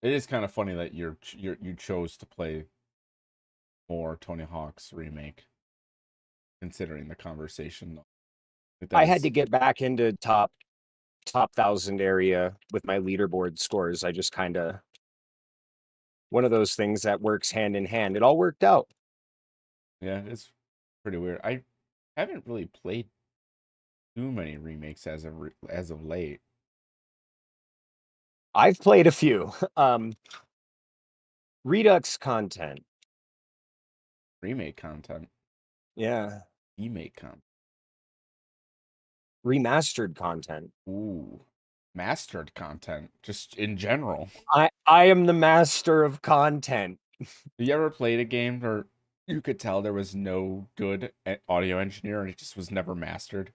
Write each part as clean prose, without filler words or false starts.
It is kind of funny that you chose to play more Tony Hawk's Remake, considering the conversation. Like that I had is, to get back into top thousand area with my leaderboard scores. I just kind of one of those things that works hand in hand. It all worked out. yeah, it's pretty weird. I haven't really played too many remakes as of late. I've played a few. Redux content. Remake content, Yeah. remake content. Remastered content. Ooh, mastered content, just in general. I am the master of content. You ever played a game where you could tell there was no good audio engineer and it just was never mastered?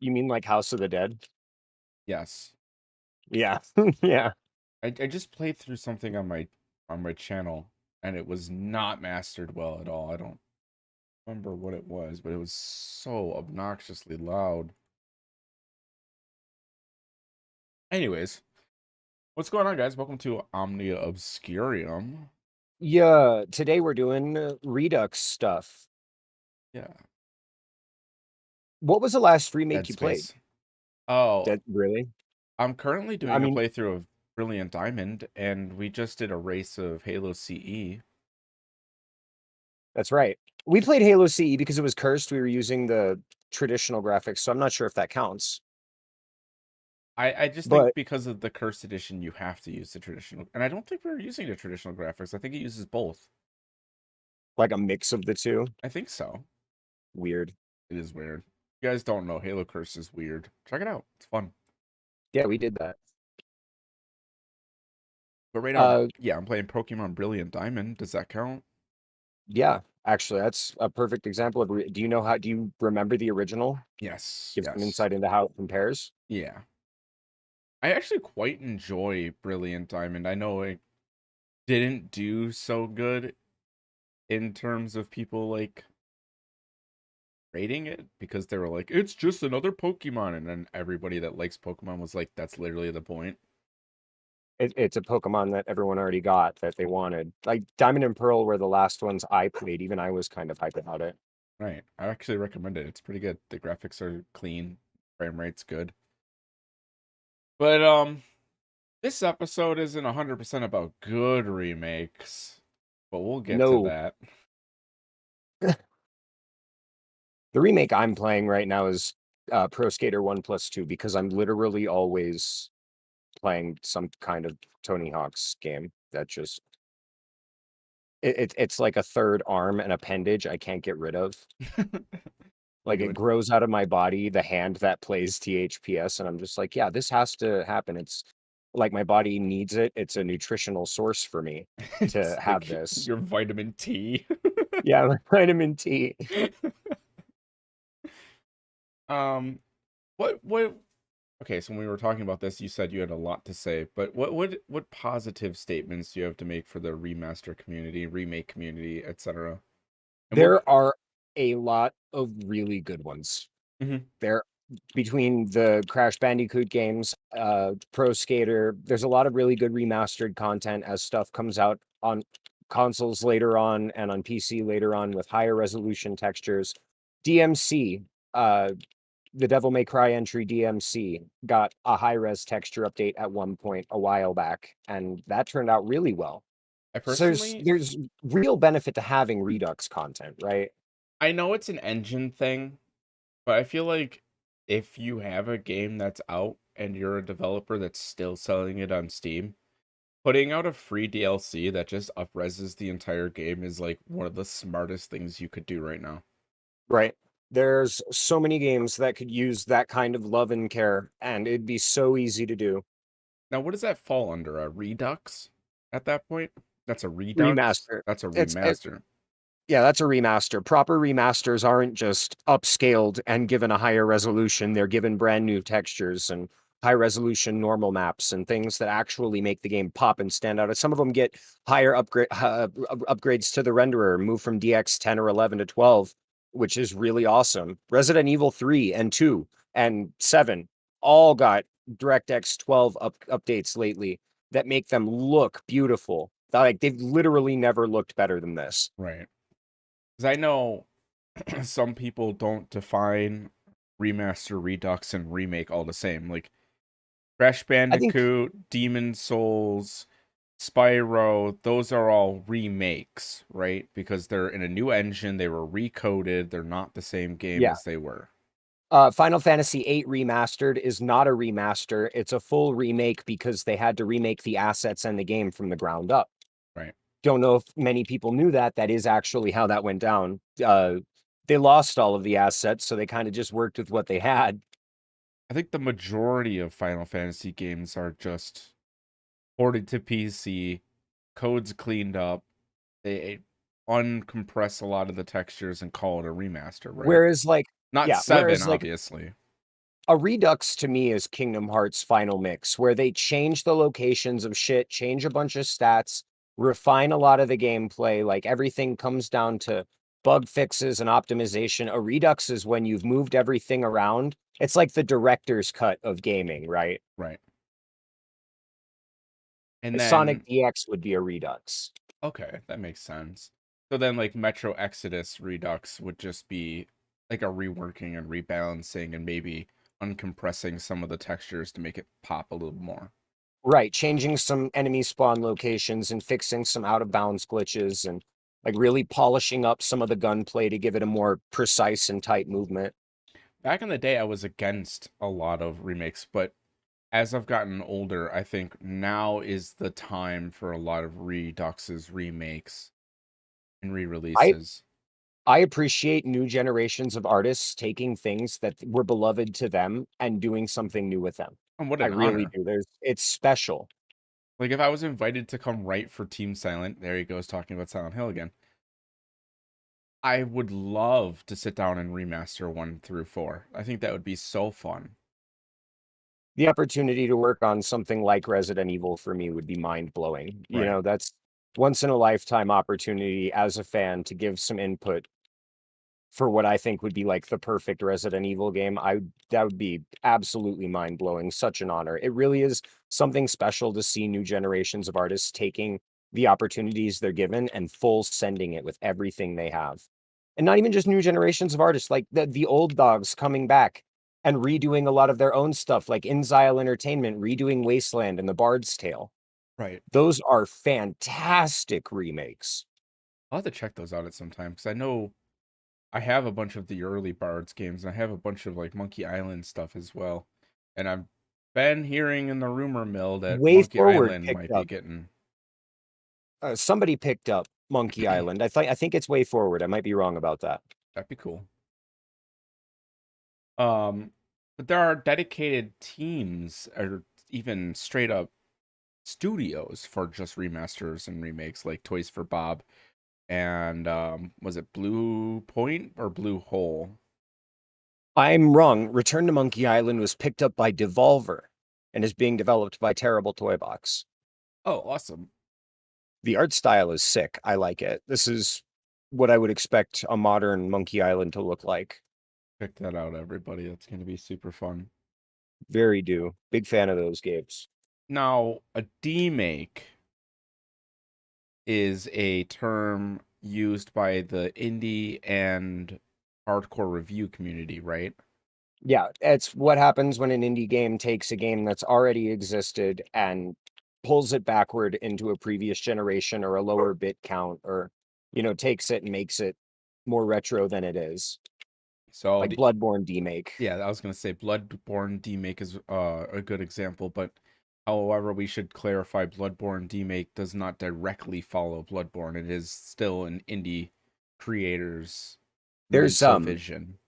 You mean like House of the Dead? Yes. Yeah. Yeah. I just played through something on my channel and it was not mastered well at all. I don't remember what it was, but it was so obnoxiously loud. Anyways, what's going on, guys? Welcome to Omnia Obscurium. Yeah. Today we're doing Redux stuff. Yeah, What was the last remake Dead you played? Space. Oh, That really? I'm currently I doing a mean, playthrough of Brilliant Diamond, and we just did a race of Halo CE. that's right. We played Halo CE because it was cursed. We were using the traditional graphics, so I'm not sure if that counts. I just think But because of the cursed edition, you have to use the traditional, and I don't think we were using the traditional graphics. I think it uses both. like a mix of the two. I think so. Weird. It is weird. You guys don't know Halo Curse is weird. Check it out. It's fun. Yeah, we did that. But right now, Uh yeah, I'm playing Pokemon Brilliant Diamond. Does that count? yeah, actually that's a perfect example of do you know how do you remember the original? Yes, Give some yes. insight into how it compares. Yeah. I actually quite enjoy Brilliant Diamond. I know it didn't do so good in terms of people like rating it because they were like, it's just another Pokemon. And then everybody that likes Pokemon was like, that's literally the point. It's a Pokemon that everyone already got that they wanted. Like Diamond and Pearl were the last ones I played. Even I was kind of hyped about it. Right. I actually recommend it. It's pretty good. The graphics are clean, frame rate's good. But this episode isn't 100% about good remakes, but we'll get to No, that. the remake I'm playing right now is Pro Skater 1+2 because I'm literally always playing some kind of Tony Hawk's game that just it's like a third arm and appendage I can't get rid of. I Like knew it it. grows out of my body, the hand that plays THPS, and I'm just like, yeah, this has to happen. It's like my body needs it. It's a nutritional source for me to It's have like this. your vitamin T. Yeah, like vitamin T. um, what okay, so when we were talking about this, you said you had a lot to say, but what positive statements do you have to make for the remaster community, remake community, etc.? And what There are a lot of really good ones. Mhm. There between the Crash Bandicoot games, Pro Skater, there's a lot of really good remastered content as stuff comes out on consoles later on and on PC later on with higher resolution textures. DMC, the Devil May Cry entry DMC got a high res texture update at one point a while back, and that turned out really well. I So there's personally there's real benefit to having Redux content, right? I know it's an engine thing, but I feel like if you have a game that's out and you're a developer that's still selling it on Steam, putting out a free DLC that just upreses the entire game is like one of the smartest things you could do right now. Right. There's so many games that could use that kind of love and care, and it'd be so easy to do. Now, what does that fall under? A Redux at that point? That's a Redux? Remaster. That's a It remaster. yeah, that's a remaster. Proper remasters aren't just upscaled and given a higher resolution. They're given brand new textures and high resolution normal maps and things that actually make the game pop and stand out. And some of them get higher upgrades to the renderer, move from DX 10 or 11 to 12, which is really awesome. Resident Evil 3 and 2 and 7 all got DirectX 12 updates lately that make them look beautiful. Like they've literally never looked better than this. Right. Because I know some people don't define remaster, redux, and remake all the same. Like Crash I think, Bandicoot, Demon Souls, Spyro, those are all remakes, right? Because they're in a new engine, they were recoded, they're not the same game yeah. as they were. Final Fantasy VIII Remastered is not a remaster. It's a full remake because they had to remake the assets and the game from the ground up. Right. Don't know if many people knew that. That is actually how that went down. They lost all of the assets, so they kind of just worked with what they had. I think the majority of Final Fantasy games are just ported to PC, codes cleaned up, they uncompress a lot of the textures and call it a remaster, right? Whereas, like, Not yeah, 7, whereas like obviously. a Redux to me is Kingdom Hearts Final Mix, where they change the locations of shit, change a bunch of stats, refine a lot of the gameplay. Like everything comes down to bug fixes and optimization. A Redux is when you've moved everything around. It's like the director's cut of gaming, right? Right. And A Sonic then DX would be a Redux. okay, that makes sense. So then like Metro Exodus Redux would just be like a reworking and rebalancing and maybe uncompressing some of the textures to make it pop a little more. Right, changing some enemy spawn locations and fixing some out of bounds glitches and like really polishing up some of the gunplay to give it a more precise and tight movement. Back in the day I was against a lot of remakes, but as I've gotten older, I think now is the time for a lot of Redux's remakes and I re-releases. I appreciate new generations of artists taking things that were beloved to them and doing something new with them. And what I an really honor. do. It's special. Like if I was invited to come write for Team Silent, there he goes talking about Silent Hill again. I would love to sit down and remaster 1 through 4. I think that would be so fun. The opportunity to work on something like Resident Evil for me would be mind-blowing. You Right. know, that's once in a lifetime opportunity as a fan to give some input for what I think would be like the perfect Resident Evil game. That would be absolutely mind-blowing, such an honor. It really is something special to see new generations of artists taking the opportunities they're given and full sending it with everything they have. And not even just new generations of artists, like the old dogs coming back and redoing a lot of their own stuff, like InXile Entertainment redoing Wasteland and The Bard's Tale. Right. Those are fantastic remakes. I'll have to check those out at some time because I know I have a bunch of the early Bards games and I have a bunch of like Monkey Island stuff as well. And I've been hearing in the rumor mill that Way Monkey Forward Island picked might be up getting somebody picked up Monkey Island. I think it's Way Forward. I might be wrong about that. that'd be cool. Um, but there are dedicated teams or even straight up studios for just remasters and remakes like Toys for Bob and was it Blue Point or Blue Hole? I'm wrong. Return to Monkey Island was picked up by Devolver and is being developed by Terrible Toy Box. Oh, awesome. The art style is sick. I like it. This is what I would expect a modern Monkey Island to look like. Check that out, everybody. That's going to be super fun. Very do. Big fan of those games. Now, a demake is a term used by the indie and hardcore review community, right? Yeah, it's what happens when an indie game takes a game that's already existed and pulls it backward into a previous generation or a lower bit count or, takes it and makes it more retro than it is. So, Like Bloodborne Demake. yeah, I was going to say Bloodborne demake is a good example, but however, we should clarify Bloodborne demake does not directly follow Bloodborne. It is still an indie creator's There's mental vision.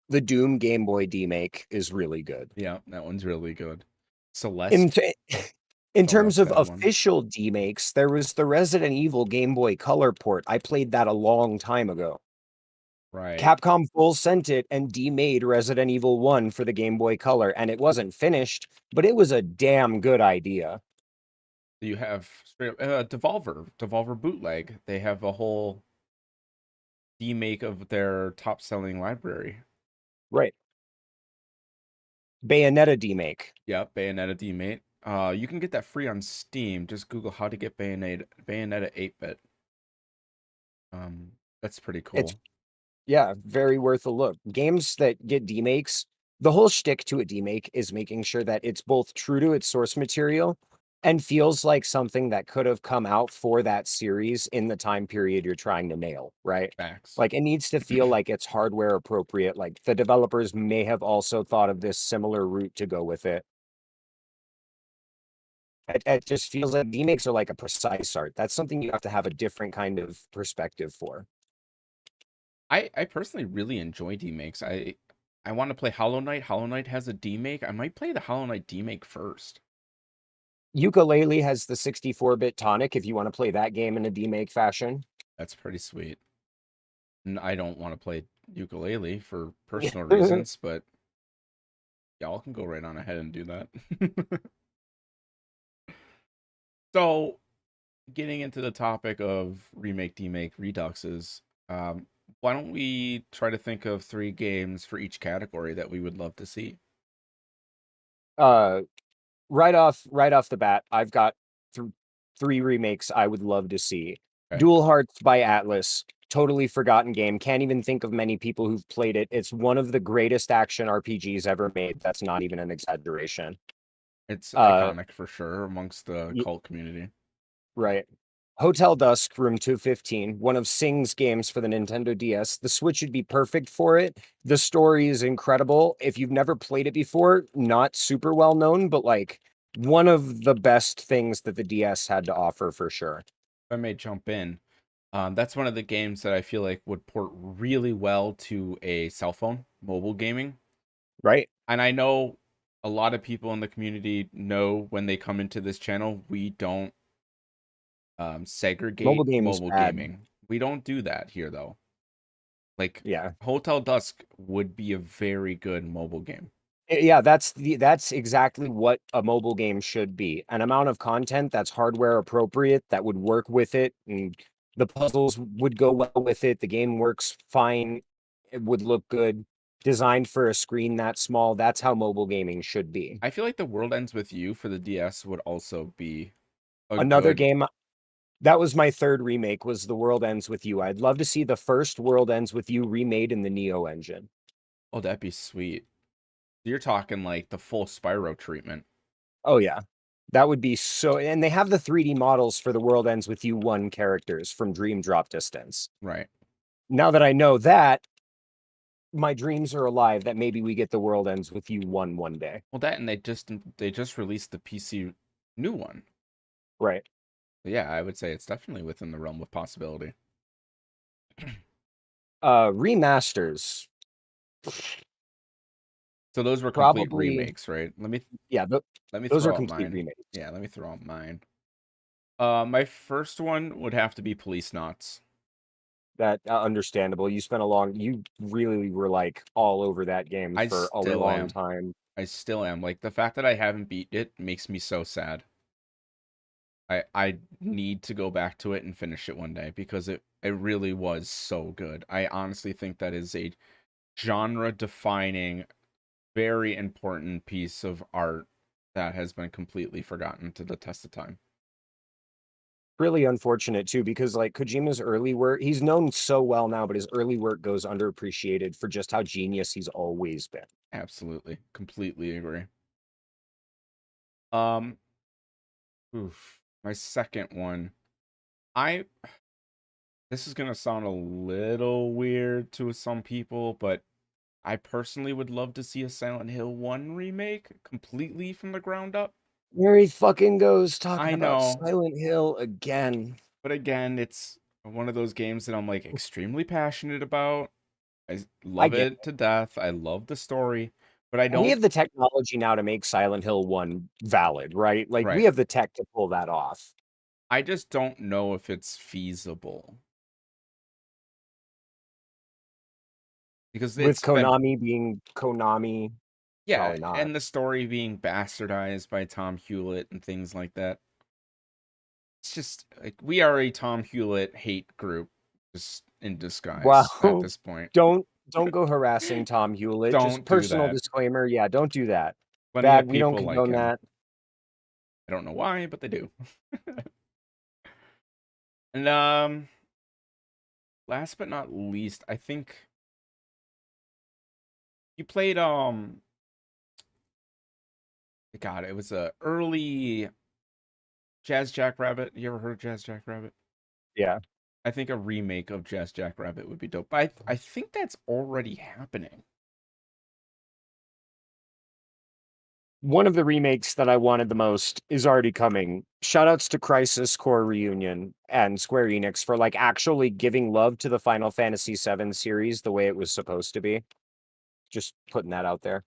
the Doom Game Boy Demake is really good. Yeah, that one's really good. In Celeste, t- in terms of that one. official demakes, there was the Resident Evil Game Boy Color port. I played that a long time ago. Right. Capcom full sent it and demade Resident Evil 1 for the Game Boy Color, and it wasn't finished, but it was a damn good idea. You have straight up, Devolver Bootleg. They have a whole remake of their top selling library. Right. Bayonetta demake. Yep, Bayonetta demake. You can get that free on Steam. Just Google how to get Bayonetta 8-bit. That's pretty It's cool. Yeah, very worth a look. Games that get demakes, the whole shtick to a demake is making sure that it's both true to its source material and feels like something that could have come out for that series in the time period you're trying to nail, right? Facts. Like it needs to feel like it's hardware appropriate. Like the developers may have also thought of this similar route to go with it. It just feels like demakes are like a precise art. That's something you have to have a different kind of perspective for. I personally really enjoy demakes. I want to play Hollow Knight. Hollow Knight has a demake. I might play the Hollow Knight demake first. Ukulele has the 64-bit tonic if you want to play that game in a demake fashion. That's pretty sweet. And I don't want to play ukulele for personal reasons, but y'all can go right on ahead and do that. So, getting into the topic of remake, demake, reduxes, why don't we try to think of 3 games for each category that we would love to see? uh right off the bat, I've got 3 remakes I would love to see. Okay. Dual Hearts by Atlas, totally forgotten game. Can't even think of many people who've played it. It's one of the greatest action RPGs ever made. That's not even an exaggeration. It's Uh iconic for sure amongst the y- cult community. right. Hotel Dusk Room 215, one of Sing's games for the Nintendo DS. The Switch would be perfect for it. The story is incredible. If you've never played it before, not super well known, but like one of the best things that the DS had to offer for sure. If I may jump in, that's one of the games that I feel like would port really well to a cell phone, mobile gaming. Right? And I know a lot of people in the community know when they come into this channel, we don't Mobile segregate games mobile bad. gaming. We don't do that here though. Like Yeah. Hotel Dusk would be a very good mobile game. Yeah, that's exactly what a mobile game should be. An amount of content that's hardware appropriate that would work with it, and the puzzles would go well with it. The game works fine. It would look good. Designed for a screen that small. That's how mobile gaming should be. I feel like The World Ends with You for the DS would also be a Another good. game that was my third remake was The World Ends with You. I'd love to see the first World Ends with You remade in the Neo engine. Oh, that'd be sweet. You're talking like the full Spyro treatment. Oh yeah. That would be so, and they have the 3D models for The World Ends with You 1 characters from Dream Drop Distance. Right. Now that I know that, my dreams are alive that maybe we get The World Ends with You 1 one day. Well, that and they just released the PC new one. Right. Yeah, I would say it's definitely within the realm of possibility. Remasters. So those were complete Probably, remakes, right? Let me yeah, let me those are throw out complete mine. remakes. Yeah, let me throw out mine. My first one would have to be Police Knots. That understandable. You really were like all over that game I for a still long am. time. I still am. Like the fact that I haven't beat it makes me so sad. I need to go back to it and finish it one day because it really was so good. I honestly think that is a genre defining, very important piece of art that has been completely forgotten to the test of time. Really unfortunate too, because like Kojima's early work, he's known so well now, but his early work goes underappreciated for just how genius he's always been. Absolutely. Completely agree. Um, oof. My second one. I This is gonna sound a little weird to some people, but I personally would love to see a Silent Hill 1 remake completely from the ground up. There he fucking goes talking I about know, Silent Hill again. but again, it's one of those games that I'm like extremely passionate about. I Love get it to death. I love the story, but I And we don't. have the technology now to make Silent Hill 1 valid, right? Like we Right. have the tech to pull that off. I just don't know if it's feasible because With it's been, Konami being Konami, yeah, probably not. and the story being bastardized by Tom Hewlett and things like that. It's just like we are a Tom Hewlett hate group just in Wow. disguise at this point. Don't go harassing Tom Hewlett. Just Don't do personal that. disclaimer. Yeah, don't do that. Plenty of Bad. We don't people like condone him. that. I don't know why, but they do. And last but not least, I think you played God, it was a early Jazz Jackrabbit. You ever heard of Jazz Jackrabbit? Yeah. I think a remake of Jazz Jackrabbit would be dope. But I think that's already happening. One of the remakes that I wanted the most is already coming. Shoutouts to Crisis Core Reunion and Square Enix for like actually giving love to the Final Fantasy VII series the way it was supposed to be. Just putting that out there.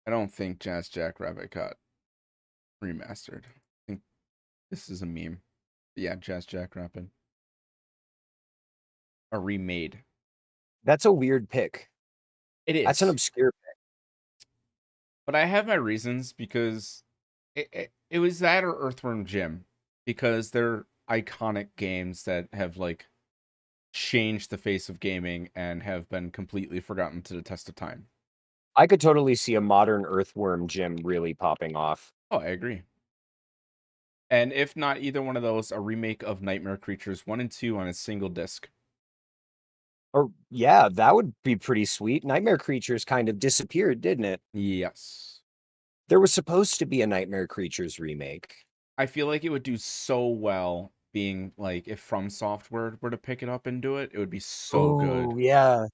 I don't think Jazz Jackrabbit got remastered. I think this is a meme. Yeah, Jazz Jackrabbit. Or remade. That's a weird pick. It That's an is. obscure But I have my reasons because it was that or Earthworm Jim. Because they're iconic games that have like changed the face of gaming and have been completely forgotten to the test of time. I could totally see a modern Earthworm Jim really popping off. Oh, I agree. And if not either one of those, a remake of Nightmare Creatures 1 and 2 on a single disc. Or yeah, that would be pretty sweet. Nightmare Creatures kind of disappeared, didn't it? Yes. There was supposed to be a Nightmare Creatures remake. I feel like it would do so well being like if From Software were to pick it up and do it, it would be so good. Oh, yeah.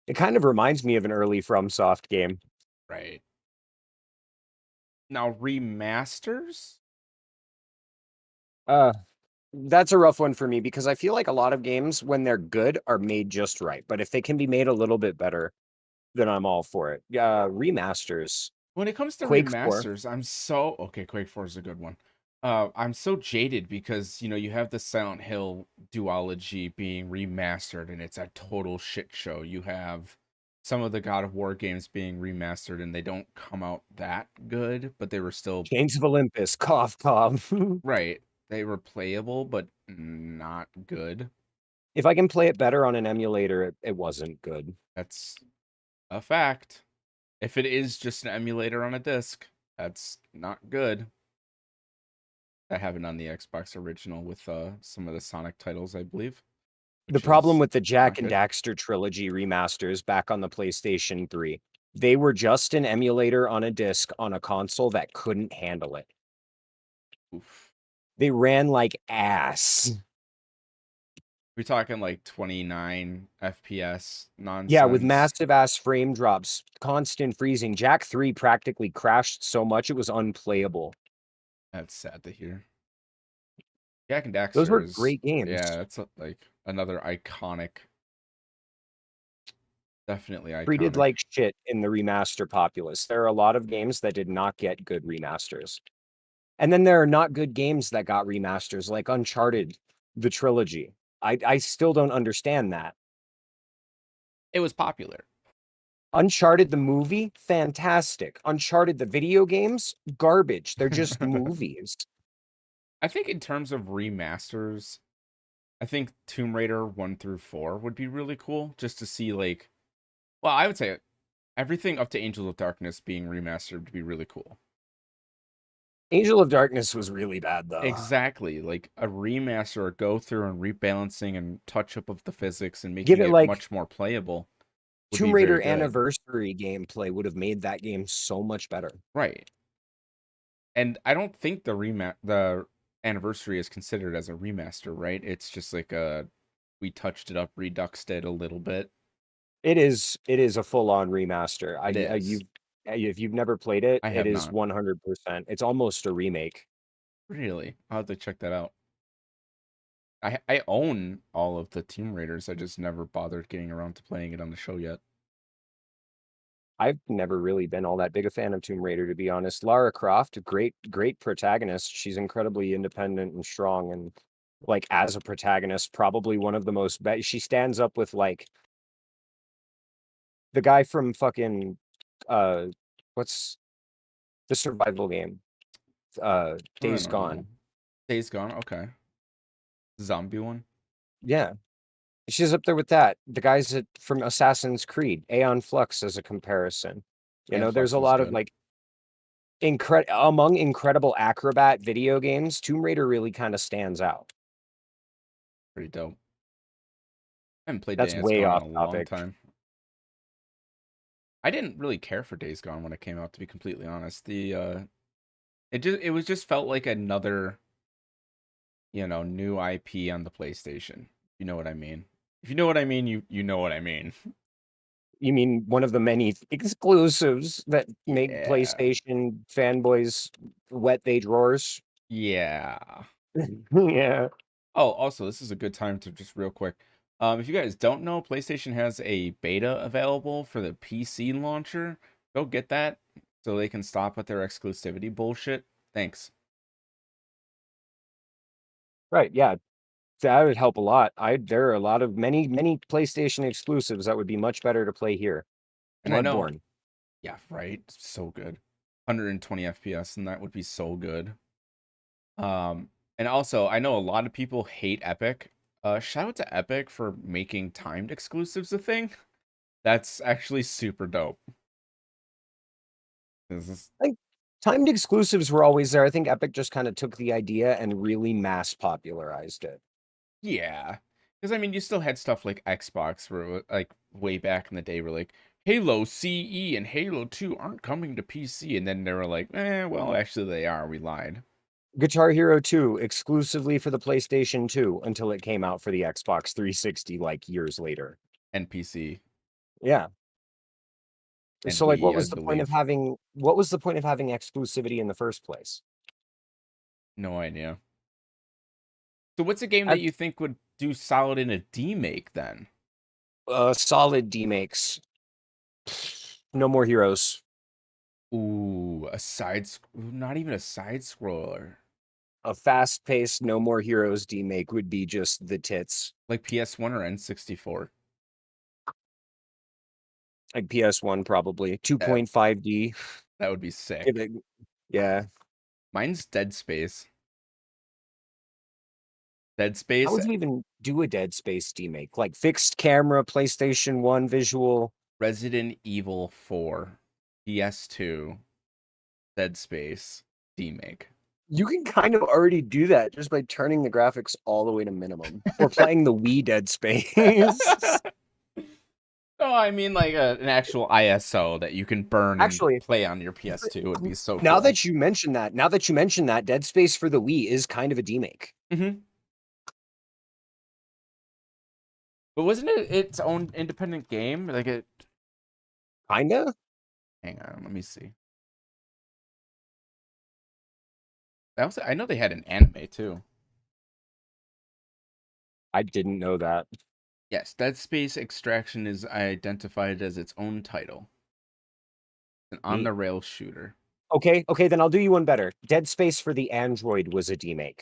It kind of reminds me of an early FromSoft game. Right. Now remasters? Uh, that's a rough one for me because I feel like a lot of games, when they're good, are made just right. But if they can be made a little bit better, then I'm all for it. Remasters. When it comes to Quake 4. remasters, I'm so okay, Quake 4 is a good one. I'm so jaded because you have the Silent Hill duology being remastered and it's a total shit show. You have some of the God of War games being remastered and they don't come out that good, but they were still Chains of Olympus. Cough, cough. right. They were playable, but not good. If I can play it better on an emulator, it wasn't good. That's a fact. If it is just an emulator on a disc, that's not good. I have it on the Xbox original with some of the Sonic titles, I believe, The which problem is with the not Jack and good. Daxter trilogy remasters back on the PlayStation 3, they were just an emulator on a disc on a console that couldn't handle it. Oof. They ran like ass. We're talking like 29 FPS Yeah, with nonsense. massive ass frame drops, constant freezing. Jack 3 practically crashed so much it was unplayable. That's sad to hear. Jack and Those Daxter were is, great games. yeah, that's like another iconic, definitely Treated iconic. like shit in the remaster populace. There are a lot of games that did not get good remasters. And then there are not good games that got remasters, like Uncharted, the trilogy. I still don't understand that. It was popular. Uncharted the movie, fantastic. Uncharted the video games, garbage. They're just movies. I think in terms of remasters, I think Tomb Raider 1 through 4 would be really cool just to see like well, I would say everything up to Angels of Darkness being remastered would be really cool. Angel of Darkness was really bad though. Exactly, like a remaster or go through and rebalancing and touch up of the physics and Give making it it like much more playable would be Tomb very Raider good. Anniversary gameplay would have made that game so much better. Right. And I don't think the anniversary is considered as a remaster, right? It's just like a we touched it up, reduxed it a little bit. It is a full-on remaster. It is. If you've never played it, I it have is not. 100%. It's almost a remake. Really? I'll have to check that out. I own all of the Tomb Raiders. I just never bothered getting around to playing it on the show yet. I've never really been all that big a fan of Tomb Raider, to be honest. Lara Croft, great protagonist. She's incredibly independent and strong, and like as a protagonist, probably one of the most. She stands up with like the guy from fucking uh, what's the survival game? I Days don't know. Gone. Days Gone. Okay. Zombie one. Yeah, she's up there with that. The guys from Assassin's Creed, Aeon Flux, as a comparison. You And know, there's Flux a was lot of good. like among Incredible Acrobat video games, Tomb Raider really kind of stands out. Pretty dope. I haven't played That's Days way Gone in off a long topic. time. I didn't really care for Days Gone when it came out, to be completely honest. It was just felt like another, new IP on the PlayStation. You know what I mean? If you know what I mean, you know what I mean. You mean one of the many exclusives that make Yeah. PlayStation fanboys wet they drawers? Yeah. Yeah. Oh, also, this is a good time to just real quick. If you guys don't know, PlayStation has a beta available for the PC launcher. Go get that so they can stop with their exclusivity bullshit. Thanks. Right. Yeah. That would help a lot. There are a lot of many PlayStation exclusives that would be much better to play here. And I know, Bloodborne. yeah, right. So good. 120 FPS, and that would be so good. And also, I know a lot of people hate Epic. Shout out to Epic for making timed exclusives a thing. That's actually super dope. This is I think timed exclusives were always there. I think Epic just kind of took the idea and really mass popularized it. Yeah, because I mean, you still had stuff like Xbox, where like way back in the day, were like Halo CE and Halo 2 aren't coming to PC, and then they were like, well, actually they are. We lied. Guitar Hero 2 exclusively for the PlayStation 2 until it came out for the Xbox 360 like years later. And PC Yeah. and So like Wii, I believe. what was the point of having exclusivity in the first place? No idea. So, what's a game that I've you think would do solid in a demake then? solid demakes. No More Heroes. Ooh, not even a side scroller, A fast-paced No More Heroes demake would be just the tits. like PS1 or N64. Like PS1 probably. That 2.5D. that would be Give sick. it yeah. Mine's Dead Space. Dead How Space, would you even do a Dead Space remake? Like fixed camera, PlayStation 1 visual. Resident Evil 4, PS2, Dead Space, demake. You can kind of already do that just by turning the graphics all the way to minimum or playing the Wii Dead Space. No, I mean like an actual ISO that you can burn and Actually, play on your PS2 would be so now cool. that you mention that, Dead Space for the Wii is kind of a demake. Hmm. But wasn't it its own independent game? Like it. Kinda? Hang on, let me see. I know they had an anime too. I didn't know that. Yes, Dead Space Extraction is identified as its own title. An on Neat. the rail shooter. Okay, then I'll do you one better. Dead Space for the Android was a demake.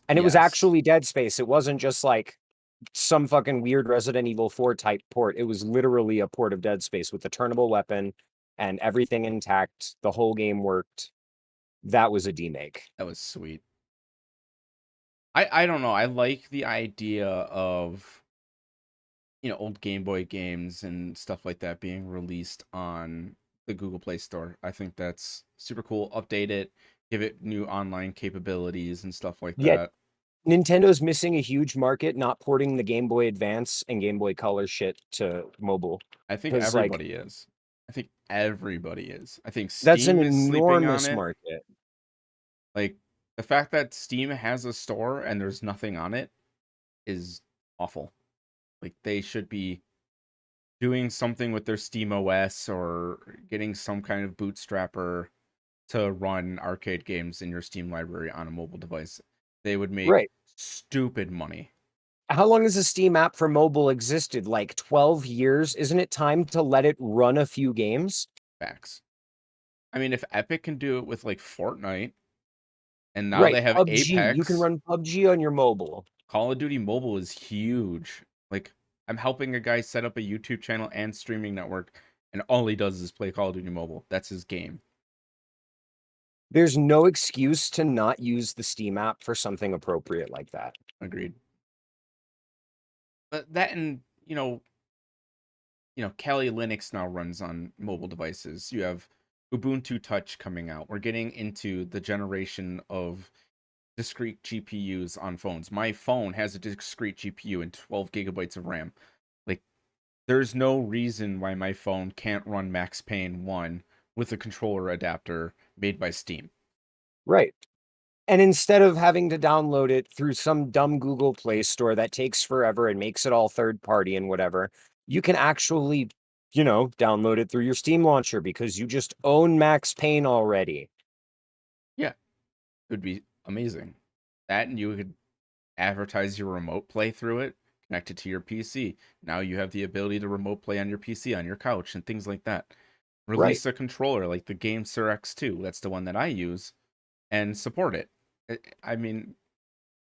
And it was Yes, actually Dead Space. It wasn't just like some fucking weird Resident Evil 4 type port. It was literally a port of Dead Space with a turnable weapon and everything intact. The whole game worked. That was a demake. that was sweet. I don't know. I like the idea of old Game Boy games and stuff like that being released on the Google Play Store. I think that's super cool. Update it, give it new online capabilities and stuff like Yet that. Nintendo's missing a huge market not porting the Game Boy Advance and Game Boy Color shit to mobile. I think Because like everybody is. I think everybody is. I think that's an Steam is sleeping on enormous it. market. Like the fact that Steam has a store and there's nothing on it is awful. Like they should be doing something with their Steam OS or getting some kind of bootstrapper to run arcade games in your Steam library on a mobile device. They would make Right. stupid money. How long has a Steam app for mobile existed? Like 12 years? Isn't it time to let it run a few games? Facts. I mean, if Epic can do it with like Fortnite, and now Right. they have PUBG. You can Apex, run PUBG on your mobile. Call of Duty Mobile is huge. Like, I'm helping a guy set up a YouTube channel and streaming network, and all he does is play Call of Duty Mobile. That's his game. There's no excuse to not use the Steam app for something appropriate like that. Agreed. But that and, Kali Linux now runs on mobile devices. You have Ubuntu Touch coming out. We're getting into the generation of discrete GPUs on phones. My phone has a discrete GPU and 12 gigabytes of RAM. Like, there's no reason why my phone can't run Max Payne 1 with a controller adapter made by Steam. Right. And instead of having to download it through some dumb Google Play Store that takes forever and makes it all third party and whatever, you can actually, download it through your Steam launcher because you just own Max Payne already. Yeah, it would be amazing. That, and you could advertise your remote play through it, connect it to your PC. Now you have the ability to remote play on your PC, on your couch, and things like that. Right. Release a controller like the Game Sir X2. That's the one that I use, and support it. I mean,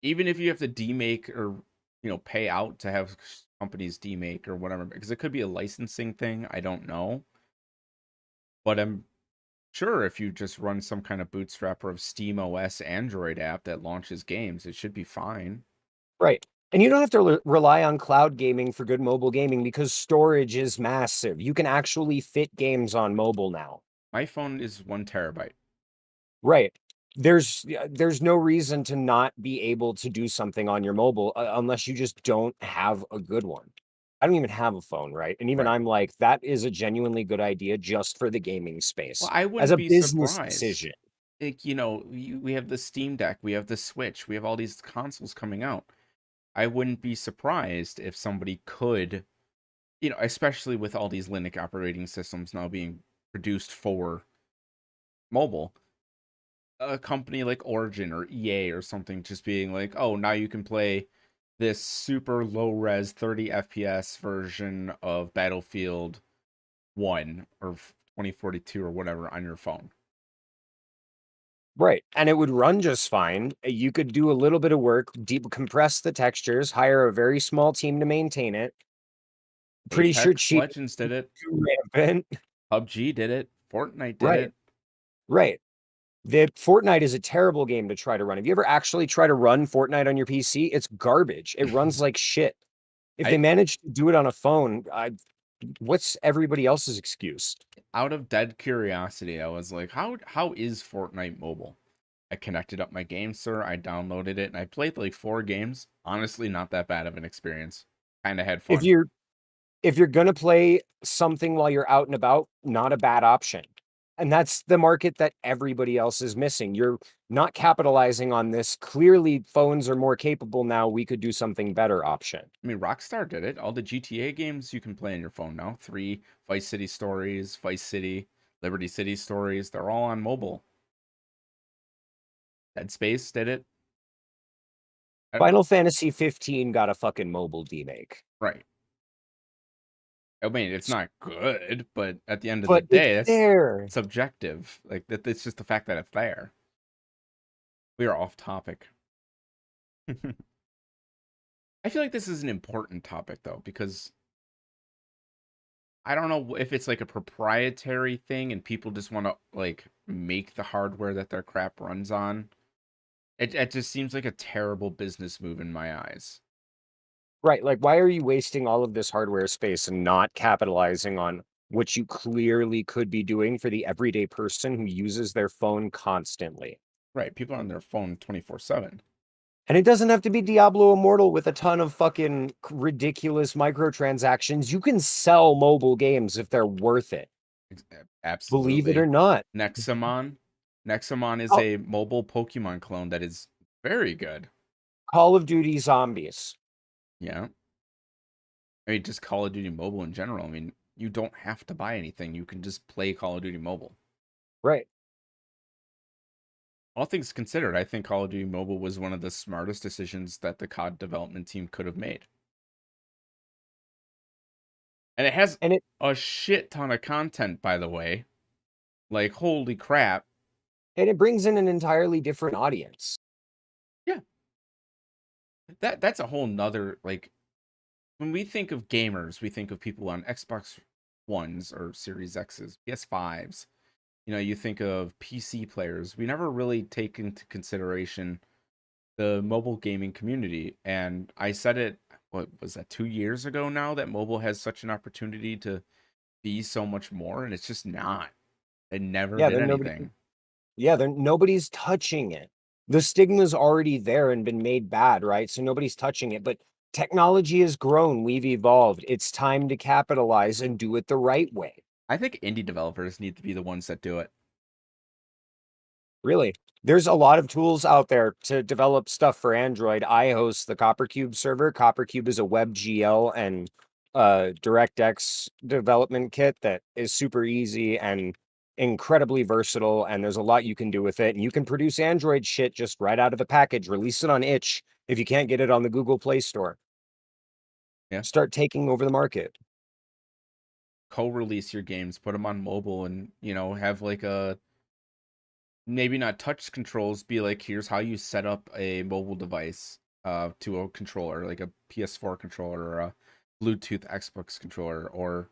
even if you have to demake or pay out to have companies demake or whatever, because it could be a licensing thing. I don't know, but I'm sure if you just run some kind of bootstrapper of Steam OS Android app that launches games, it should be fine. Right. And you don't have to rely on cloud gaming for good mobile gaming because storage is massive. You can actually fit games on mobile now. My phone is 1 terabyte. Right. There's no reason to not be able to do something on your mobile unless you just don't have a good one. I don't even have a phone, right? And even Right. I'm like, that is a genuinely good idea just for the gaming Well, space I as wouldn't a be business surprised. decision. Like, we have the Steam Deck, we have the Switch, we have all these consoles coming out. I wouldn't be surprised if somebody could, especially with all these Linux operating systems now being produced for mobile, a company like Origin or EA or something just being like, oh, now you can play this super low res 30 FPS version of Battlefield 1 or 2042 or whatever on your phone. Right. And it would run just fine. You could do a little bit of work, deep compress the textures, hire a very small team to maintain it. Pretty sure Apex cheap Legends did it. rampant. PUBG did it. Fortnite did Right. it. Right. The Fortnite is a terrible game to try to run. Have you ever actually tried to run Fortnite on your PC? It's garbage. It runs like shit. If they I manage to do it on a phone, what's everybody else's excuse? Out of dead curiosity, I was like, how is Fortnite mobile? I connected up my game, sir. I downloaded it and I played like 4 games. Honestly, not that bad of an experience. Kind of had If fun. you're if you're gonna play something while you're out and about, not a bad option. And that's the market that everybody else is missing. You're not capitalizing on this. Clearly, phones are more capable now. We could do something better option. I mean, Rockstar did it. All the GTA games you can play on your phone now. 3 Vice City Stories, Vice City, Liberty City Stories, they're all on mobile. Dead Space did it. Final Fantasy 15 got a fucking mobile demake. Right. I mean, it's not good, but at the end of the But it's day, that's there. subjective. Like that, it's just the fact that it's there. We are off topic. I feel like this is an important topic though, because I don't know if it's like a proprietary thing and people just want to like make the hardware that their crap runs on. It just seems like a terrible business move in my eyes. Right. Like, why are you wasting all of this hardware space and not capitalizing on what you clearly could be doing for the everyday person who uses their phone constantly? Right, people are on their phone 24/7. And it doesn't have to be Diablo Immortal with a ton of fucking ridiculous microtransactions. You can sell mobile games if they're worth it. Believe it or Absolutely. not. Nexamon. Nexamon is Call, a mobile Pokemon clone that is very good. Call of Duty Zombies. Yeah. I mean, just Call of Duty Mobile in general. I mean, you don't have to buy anything. You can just play Call of Duty Mobile. Right. All things considered, I think Call of Duty Mobile was one of the smartest decisions that the COD development team could have made. And it has And it a shit ton of content, by the way. Like, holy crap. and it brings in an entirely different audience. Yeah. That's a whole nother, like, when we think of gamers, we think of people on Xbox Ones or Series X's, PS5s. You think of PC players. We never really take into consideration the mobile gaming community. And I said it, what was that, 2 years ago now, that mobile has such an opportunity to be so much more, and it's just not. It never Yeah, did there nobody anything. yeah, there nobody's touching it. The stigma's already there and been made bad, right? So nobody's touching it, but technology has grown, we've evolved. It's time to capitalize and do it the right way. I think indie developers need to be the ones that do it. Really. There's a lot of tools out there to develop stuff for Android. I host the CopperCube server. CopperCube is a WebGL and DirectX development kit that is super easy and incredibly versatile. And there's a lot you can do with it. And you can produce Android shit just right out of the package. Release it on itch if you can't get it on the Google Play Store. Yeah. Start taking over the market. Co-release your games, put them on mobile, and have like a, maybe not touch controls, be like, here's how you set up a mobile device to a controller, like a PS4 controller or a Bluetooth Xbox controller, or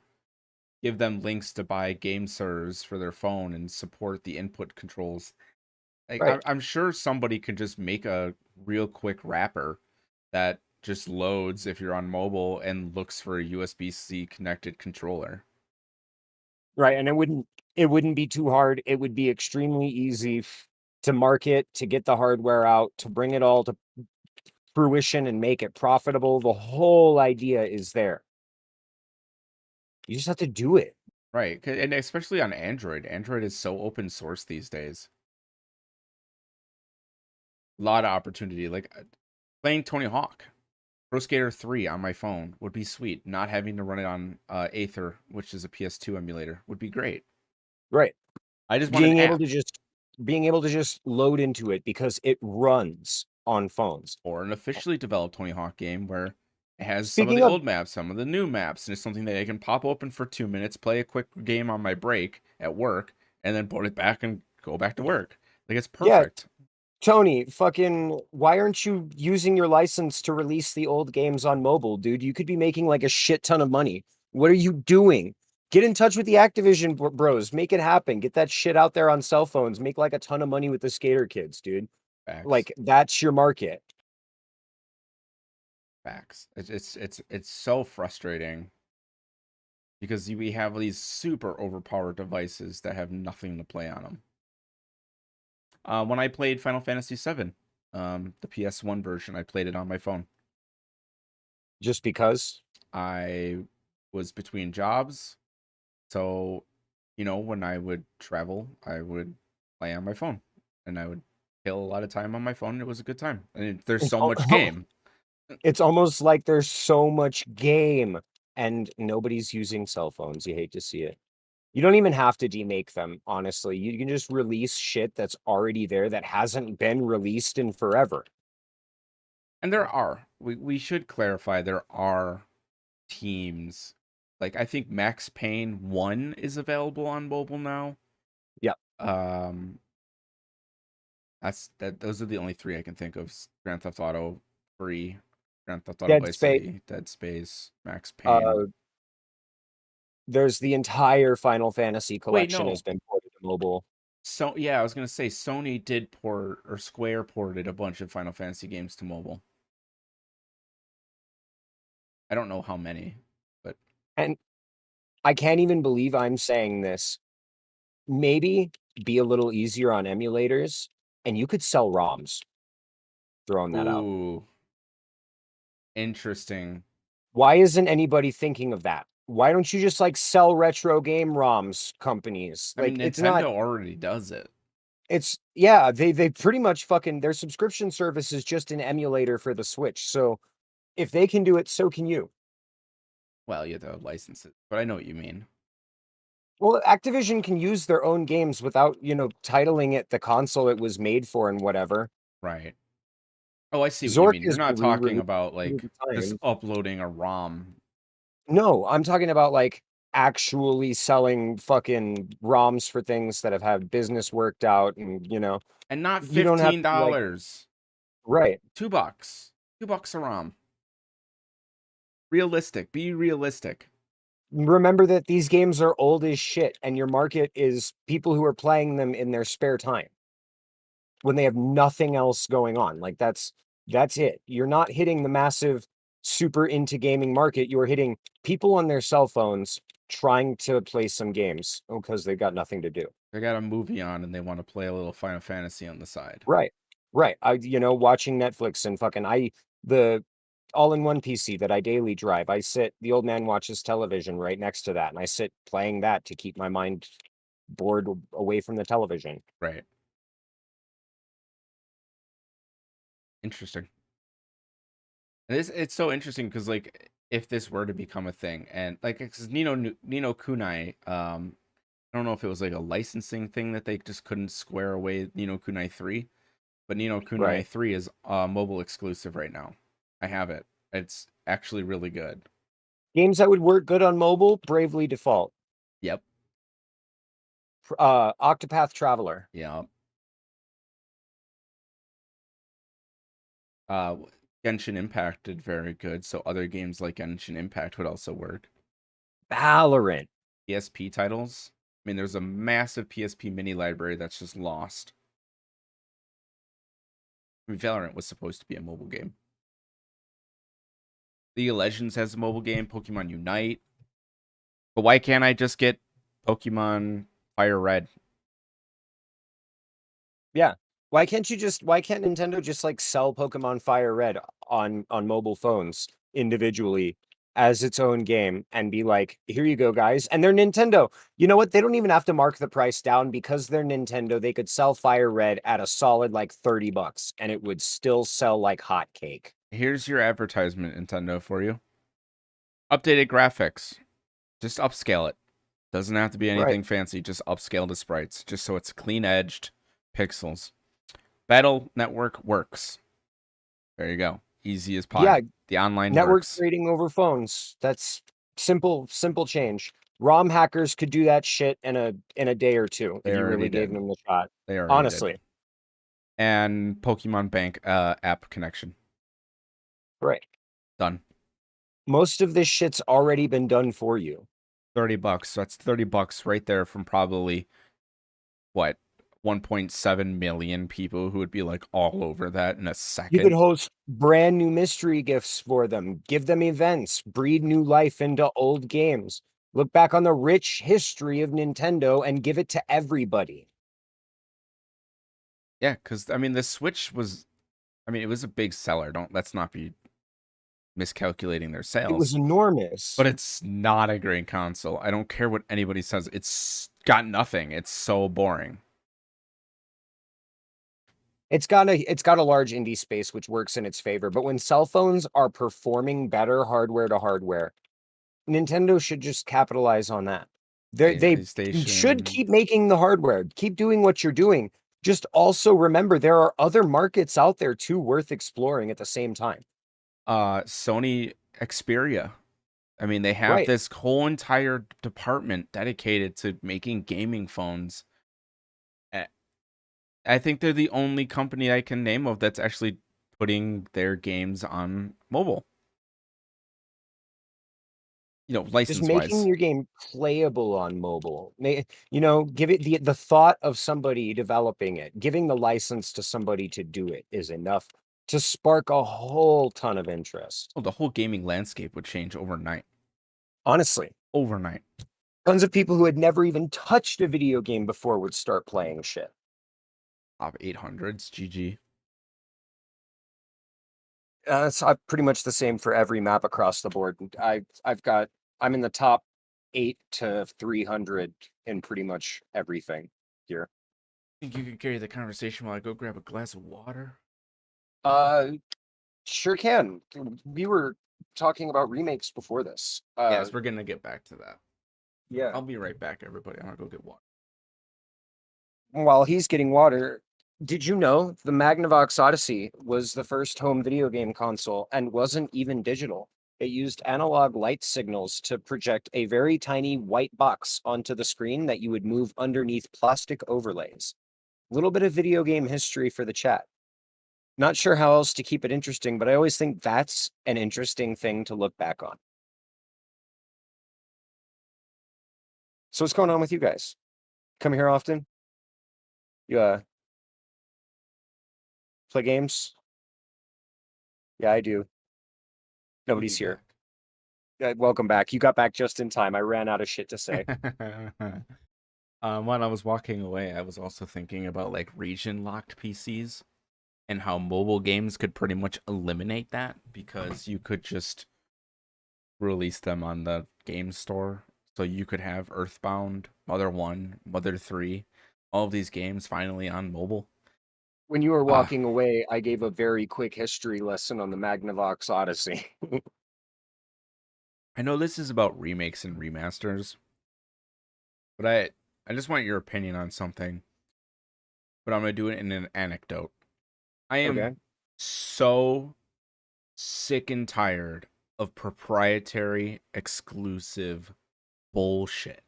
give them links to buy game servers for their phone and support the input controls. Like, Right. I'm sure somebody could just make a real quick wrapper that just loads if you're on mobile and looks for a USB-C connected controller. Right. And it wouldn't be too hard. It would be extremely easy to market, to get the hardware out, to bring it all to fruition and make it profitable. The whole idea is there. You just have to do it. Right. And especially on Android. Android is so open source these days. A lot of opportunity. Like playing Tony Hawk, Pro Skater 3 on my phone would be sweet. Not having to run it on Aether, which is a PS2 emulator, would be great. Right. I just want an Being able app. to just being able to just load into it because it runs on phones. Or an officially developed Tony Hawk game where it has some of the Speaking of old maps, some of the new maps, and it's something that I can pop open for 2 minutes, play a quick game on my break at work, and then put it back and go back to work. Like, it's yeah, perfect. Tony, fucking why aren't you using your license to release the old games on mobile, dude? You could be making like a shit ton of money. What are you doing? Get in touch with the Activision bros. Make it happen. Get that shit out there on cell phones. Make like a ton of money with the skater kids, dude. Facts. Like that's your market. Facts. It's so frustrating because we have these super overpowered devices that have nothing to play on them. When I played Final Fantasy VII, the PS1 version, I played it on my phone. Just because. I was between jobs, so when I would travel, I would play on my phone, and I would kill a lot of time on my phone. And it was a good time, and there's It's so much game. it's almost like there's so much game and nobody's using cell phones. You hate to see it. You don't even have to demake them, honestly. You can just release shit that's already there that hasn't been released in forever. And we should clarify, there are teams. Like, I think Max Payne 1 is available on mobile now. Yeah. Um those are the only three I can think of. Grand Theft Auto 3, Grand Theft Auto Dead Vice Space. City, Dead Space, Max Payne. Uh, there's the entire Final Fantasy Wait, collection has no. been ported to mobile. So yeah, I was gonna say Sony did port, or Square ported a bunch of Final Fantasy games to mobile. I don't know how many, but And I can't even believe I'm saying this. Maybe be a little easier on emulators and you could sell ROMs. Throwing that out. ooh, interesting. Why isn't anybody thinking of that? Why don't you just like sell retro game ROMs companies? I mean, Like it's not Nintendo already does it. it's yeah, they pretty much fucking their subscription service is just an emulator for the Switch. So if they can do it, so can you. Well, you have to have licenses, but I know what you mean. Well, Activision can use their own games without, titling it the console it was made for and whatever. Right. Oh, I see what you Zork mean. You're is not talking re-released about all like the just time. uploading a ROM No, I'm talking about like actually selling fucking ROMs for things that have had business worked out and and not you don't have to like $15. right. $2. $2 a ROM. Realistic. Be realistic. Remember that these games are old as shit and your market is people who are playing them in their spare time when they have nothing else going on. Like that's it. You're not hitting the massive super into gaming market, you're hitting people on their cell phones trying to play some games because they've got nothing to do. They got a movie on and they want to play a little Final Fantasy on the side. Right. Right. Watching Netflix and the all-in-one PC that I daily drive. The old man watches television right next to that, and I sit playing that to keep my mind bored away from the television. Right. Interesting. It's so interesting because like if this were to become a thing and like because Nino Kunai, I don't know if it was like a licensing thing that they just couldn't square away Nino Kunai 3, but Nino Kunai Right. 3 is mobile exclusive right now. I have it. It's actually really good. Games that would work good on mobile, Bravely Default. Yep. Octopath Traveler. Yeah. Uh, Genshin Impact did very good, so other games like Genshin Impact would also work. Valorant. PSP titles. I mean, there's a massive PSP mini library that's just lost. I mean, Valorant was supposed to be a mobile game. League of Legends has a mobile game, Pokemon Unite. But why can't I just get Pokemon Fire Red? Yeah. Why can't Nintendo just like sell Pokemon Fire Red on mobile phones individually as its own game and be like, here you go, guys. And they're Nintendo. You know what? They don't even have to mark the price down because they're Nintendo. They could sell Fire Red at a solid like $30 and it would still sell like hotcake. Here's your advertisement, Nintendo, for you. Updated graphics. Just upscale it. Doesn't have to be Right. anything fancy. Just upscale the sprites. Just so it's clean-edged pixels. Battle Network works. There you go. Easy as pie. Yeah. The online Network works. trading over phones. That's simple change. ROM hackers could do that shit in a day or two They if you already really gave did. them the shot. They already did. Honestly. And Pokemon Bank app connection. Right. Done. Most of this shit's already been done for you. $30. That's $30 right there from probably what 1.7 million people who would be like all over that in a You could second. host brand new mystery gifts for them, give them events, breathe new life into old games. Look back on the rich history of Nintendo and give it to everybody. Yeah, because I mean the Switch was, I mean it was a big seller. Let's not be miscalculating their It was sales, enormous. but it's not a great console. I don't care what anybody says. It's got nothing. It's so boring. It's got a large indie space which works in its favor, but when cell phones are performing better hardware to hardware, Nintendo should just capitalize on that. They should PlayStation, keep making the hardware, keep doing what you're doing. Just also remember there are other markets out there too worth exploring at the same time. Sony Xperia. I mean, they have Right. this whole entire department dedicated to making gaming phones. Eh, I think they're the only company I can name of that's actually putting their games on mobile. You know, Just license making wise. your game playable on mobile. Give it the thought of somebody developing it, giving the license to somebody to do it is enough to spark a whole ton of interest. Oh, the whole gaming landscape would change overnight. Honestly, Overnight. tons of people who had never even touched a video game before would start playing shit. Top 800s, GG. It's pretty much the same for every map across the board. I'm in the top 8 to 300 in pretty much everything here. Think you could carry the conversation while I go grab a glass of water? Uh, sure can. We were talking about remakes before this. Yes, we're gonna get back to that. Yeah. I'll be right back, everybody. I'm gonna go get water. While he's getting water, did you know the Magnavox Odyssey was the first home video game console and wasn't even digital? It used analog light signals to project a very tiny white box onto the screen that you would move underneath plastic overlays. Little bit of video game history for the chat. Not sure how else to keep it interesting, but I always think that's an interesting thing to look back on. So what's going on with you guys? Come here often? You play games? Yeah, I do. Nobody's here. Welcome back. You got back just in time. I ran out of shit to say. When I was walking away, I was also thinking about like region locked PCs and how mobile games could pretty much eliminate that because you could just release them on the game store. So you could have Earthbound, Mother 1, Mother 3, all of these games finally on mobile. When you were Ah, walking away, I gave a very quick history lesson on the Magnavox Odyssey. I know this is about remakes and remasters, but I just want your opinion on something, but I'm going to do it in an anecdote. I am Okay. so sick and tired of proprietary exclusive bullshit.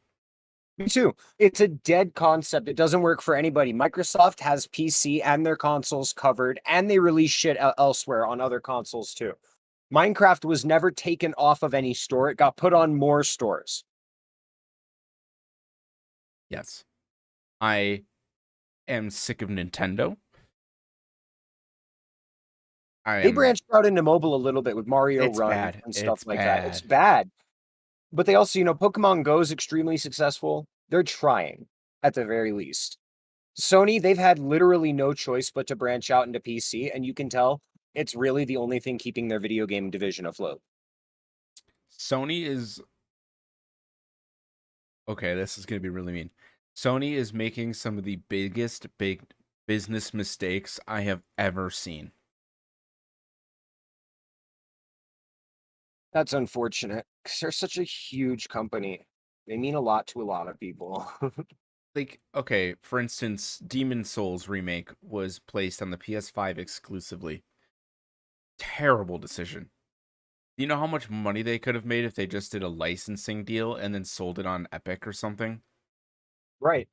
Me too. It's a dead concept. It doesn't work for anybody. Microsoft has PC and their consoles covered, and they release shit elsewhere on other consoles too. Minecraft was never taken off of any store. It got put on more stores. Yes. I am sick of Nintendo. I They am branched out into mobile a little bit with Mario it's Run bad. and stuff It's like that. It's bad. bad. But they also, Pokemon Go is extremely successful. They're trying, at the very least. Sony, they've had literally no choice but to branch out into PC, and you can tell it's really the only thing keeping their video game division afloat. Sony is okay, this is going to be really mean. Sony is making some of the biggest big business mistakes I have ever seen. That's unfortunate because they're such a huge company. They mean a lot to a lot of people. Like, okay, for instance, Demon Souls remake was placed on the PS5 exclusively. Terrible decision. You know how much money they could have made if they just did a licensing deal and then sold it on Epic or something? Right.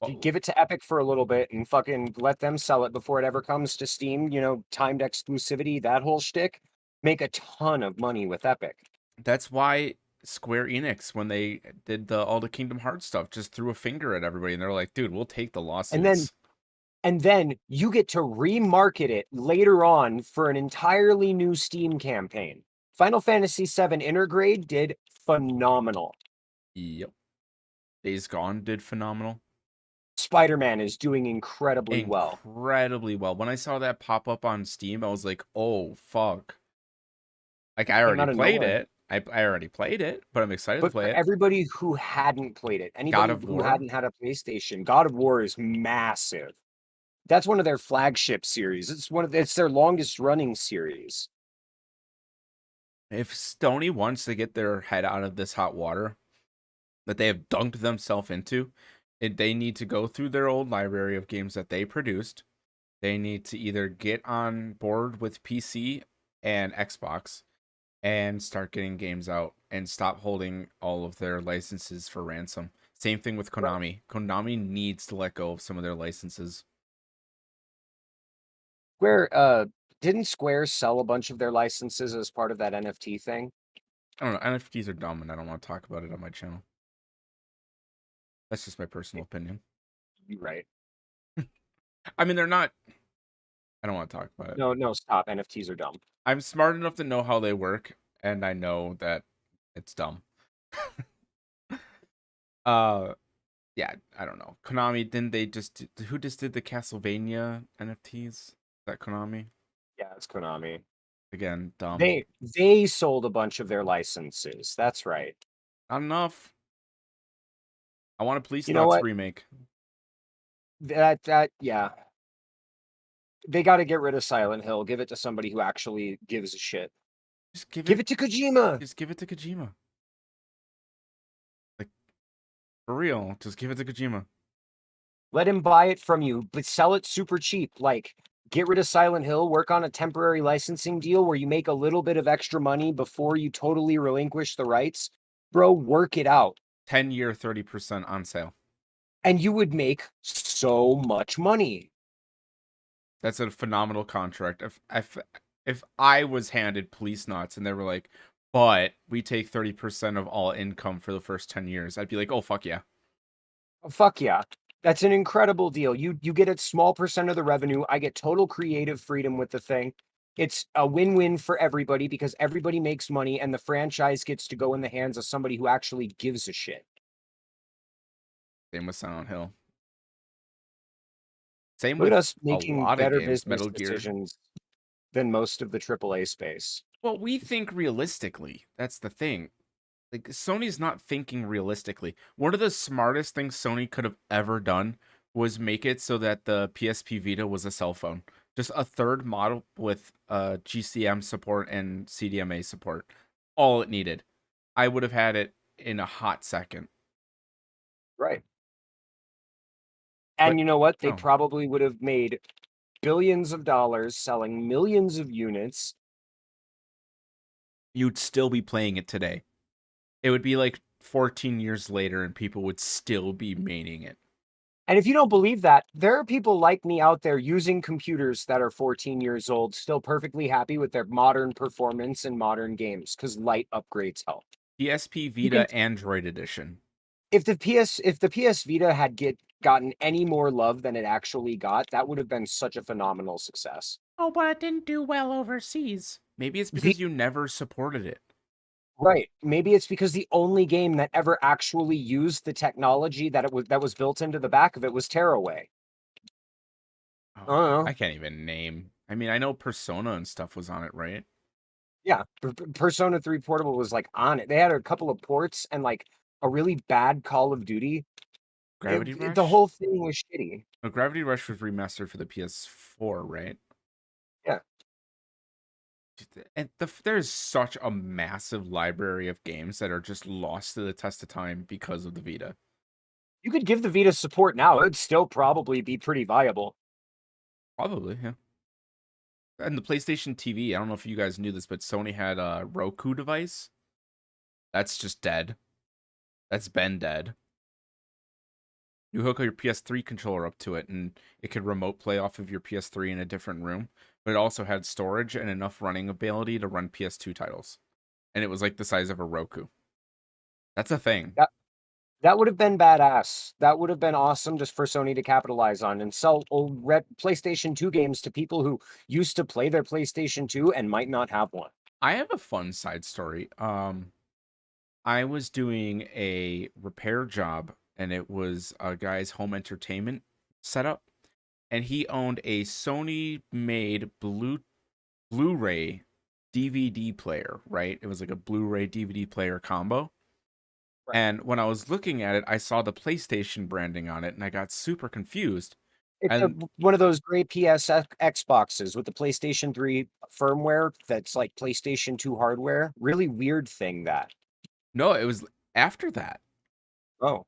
Oh, Give it to Epic for a little bit and fucking let them sell it before it ever comes to Steam, timed exclusivity, that whole shtick. Make a ton of money with Epic. that's why Square Enix, when they did all the Kingdom Hearts stuff, just threw a finger at everybody and they're like, dude, we'll take the And then lawsuits. and then you get to remarket it later on for an entirely new Steam campaign. Final Fantasy VII Intergrade did phenomenal. Yep. Days Gone did phenomenal. Spider-Man is doing incredibly well. Incredibly well. When I saw that pop up on Steam, I was like, oh, fuck. Like, I Came already out of played nowhere. it. I already played it, but I'm excited to But play for it. everybody who hadn't played it, God anybody of who War. hadn't had a PlayStation, God of War is massive. That's one of their flagship series. It's their longest running series. If Sony wants to get their head out of this hot water that they have dunked themselves into, they need to go through their old library of games that they produced. They need to either get on board with PC and Xbox and start getting games out and stop holding all of their licenses for ransom. Same thing with Right. Konami. Konami needs to let go of some of their licenses. Didn't Square sell a bunch of their licenses as part of that NFT thing? I don't know. NFTs are dumb and I don't want to talk about it on my channel. That's just my personal opinion. You're right. I mean, they're not. I don't want to talk about it. No, no, stop. NFTs are dumb. I'm smart enough to know how they work, and I know that it's dumb. uh, yeah, I don't know. Konami, didn't they who just did the Castlevania NFTs? Is that Konami? Yeah, it's Konami. Again, dumb. They sold a bunch of their licenses. That's right. Not enough. I want a Police You know Knots what? remake. Yeah. They got to get rid of Silent Hill. Give it to somebody who actually gives a shit. Just give Give it. it to Kojima. Just give it to Kojima. Like for real. Just give it to Kojima. Let him buy it from you, but sell it super cheap. Like, get rid of Silent Hill, work on a temporary licensing deal where you make a little bit of extra money before you totally relinquish the rights. Bro, work it out. 10-year, 30% on sale. And you would make so much money. That's a phenomenal contract. If I was handed Police Knots and they were like, but we take 30% of all income for the first 10 years, I'd be like, oh fuck yeah. Oh, fuck yeah. That's an incredible deal. You get a small percent of the revenue. I get total creative freedom with the thing. It's a win-win for everybody because everybody makes money and the franchise gets to go in the hands of somebody who actually gives a shit. Same with Silent Hill. Same Look at with us a making lot of better games. business Metal Gear. decisions than most of the AAA space. Well, we think realistically. That's the thing. Like, Sony's not thinking realistically. One of the smartest things Sony could have ever done was make it so that the PSP Vita was a cell phone. Just a third model with GCM support and CDMA support. All it needed. I would have had it in a hot second. Right. But And you know what? They no, probably would have made billions of dollars selling millions of units. you'd still be playing it today. It would be like 14 years later and people would still be maining it. And if you don't believe that, there are people like me out there using computers that are 14 years old, still perfectly happy with their modern performance and modern games because light upgrades help. PSP You can Vita Android Edition. if the PS Vita had gotten any more love than it actually got, that would have been such a phenomenal success. Oh, but it didn't do well overseas. Maybe it's The because you never supported it. Right. Maybe it's because the only game that ever actually used the technology that was built into the back of it was Tearaway. I Oh, don't know. I can't even name. I mean, I know Persona and stuff was on it, right? Yeah, Persona 3 Portable was like on it. They had a couple of ports and like a really bad Call of Duty. Gravity The Rush? whole thing was shitty. No, Gravity Rush was remastered for the PS4, right? Yeah. And there's such a massive library of games that are just lost to the test of time because of the Vita. You could give the Vita support now. It'd still probably be pretty viable. Probably, yeah. And the PlayStation TV, I don't know if you guys knew this, but Sony had a Roku device. That's just dead. That's been dead. You hook your PS3 controller up to it, and it could remote play off of your PS3 in a different room. But it also had storage and enough running ability to run PS2 titles. And it was like the size of a Roku. That's a thing. That would have been badass. That would have been awesome just for Sony to capitalize on and sell old PlayStation 2 games to people who used to play their PlayStation 2 and might not have one. I have a fun side story. I was doing a repair job, and it was a guy's home entertainment setup, and he owned a Sony made Blu-ray DVD player, right? It was like a Blu-ray DVD player combo. Right. And when I was looking at it, I saw the PlayStation branding on it, and I got super confused. It's And one of those great Xboxes with the PlayStation 3 firmware that's like PlayStation 2 hardware. Really weird thing that. no, it was after that. Oh,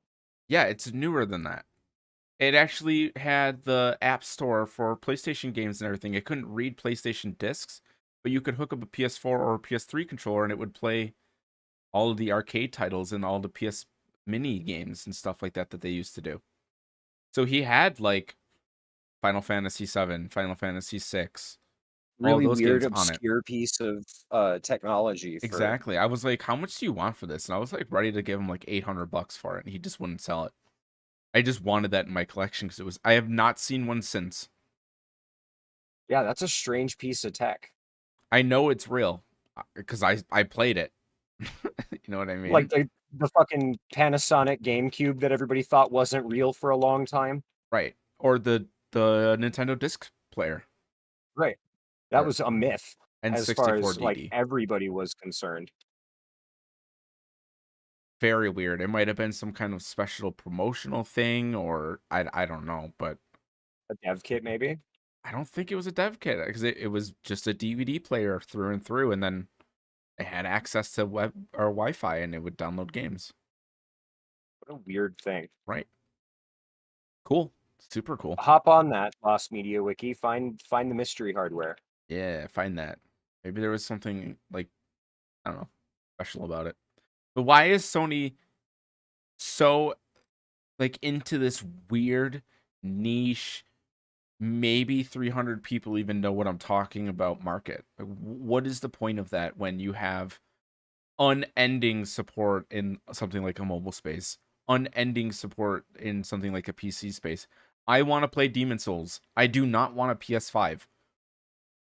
Yeah, it's newer than that. It actually had the app store for PlayStation games and everything. It couldn't read PlayStation discs, but you could hook up a PS4 or a PS3 controller and it would play all of the arcade titles and all the PS mini games and stuff like that that they used to do. So he had like Final Fantasy 7, Final Fantasy 6, all really those weird, games on it. obscure piece of technology for. Exactly. I was like, "How much do you want for this?" And I was like ready to give him like $800 for it, and he just wouldn't sell it. I just wanted that in my collection because it was. I have not seen one since. Yeah, that's a strange piece of tech. I know it's real because I played it. You know what I Like mean? the fucking Panasonic GameCube that everybody thought wasn't real for a long time. Right. Or the Nintendo disc player Right. That or was a myth as far N64 as like DD. everybody was concerned. Very weird. It might have been some kind of special promotional thing, or I don't know, but A dev kit, maybe. I don't think it was a dev kit because it was just a DVD player through and through, and then it had access to web or Wi-Fi, and it would download games. What a weird thing. Right. Cool. Super cool. Hop on that Lost Media Wiki. Find the mystery hardware. Yeah, find that. Maybe there was something like I don't know special about it. But why is Sony so like into this weird niche? Maybe 300 people even know what I'm talking about market. Like, what is the point of that when you have unending support in something like a mobile space, unending support in something like a PC space? I want to play Demon Souls. I do not want a PS5.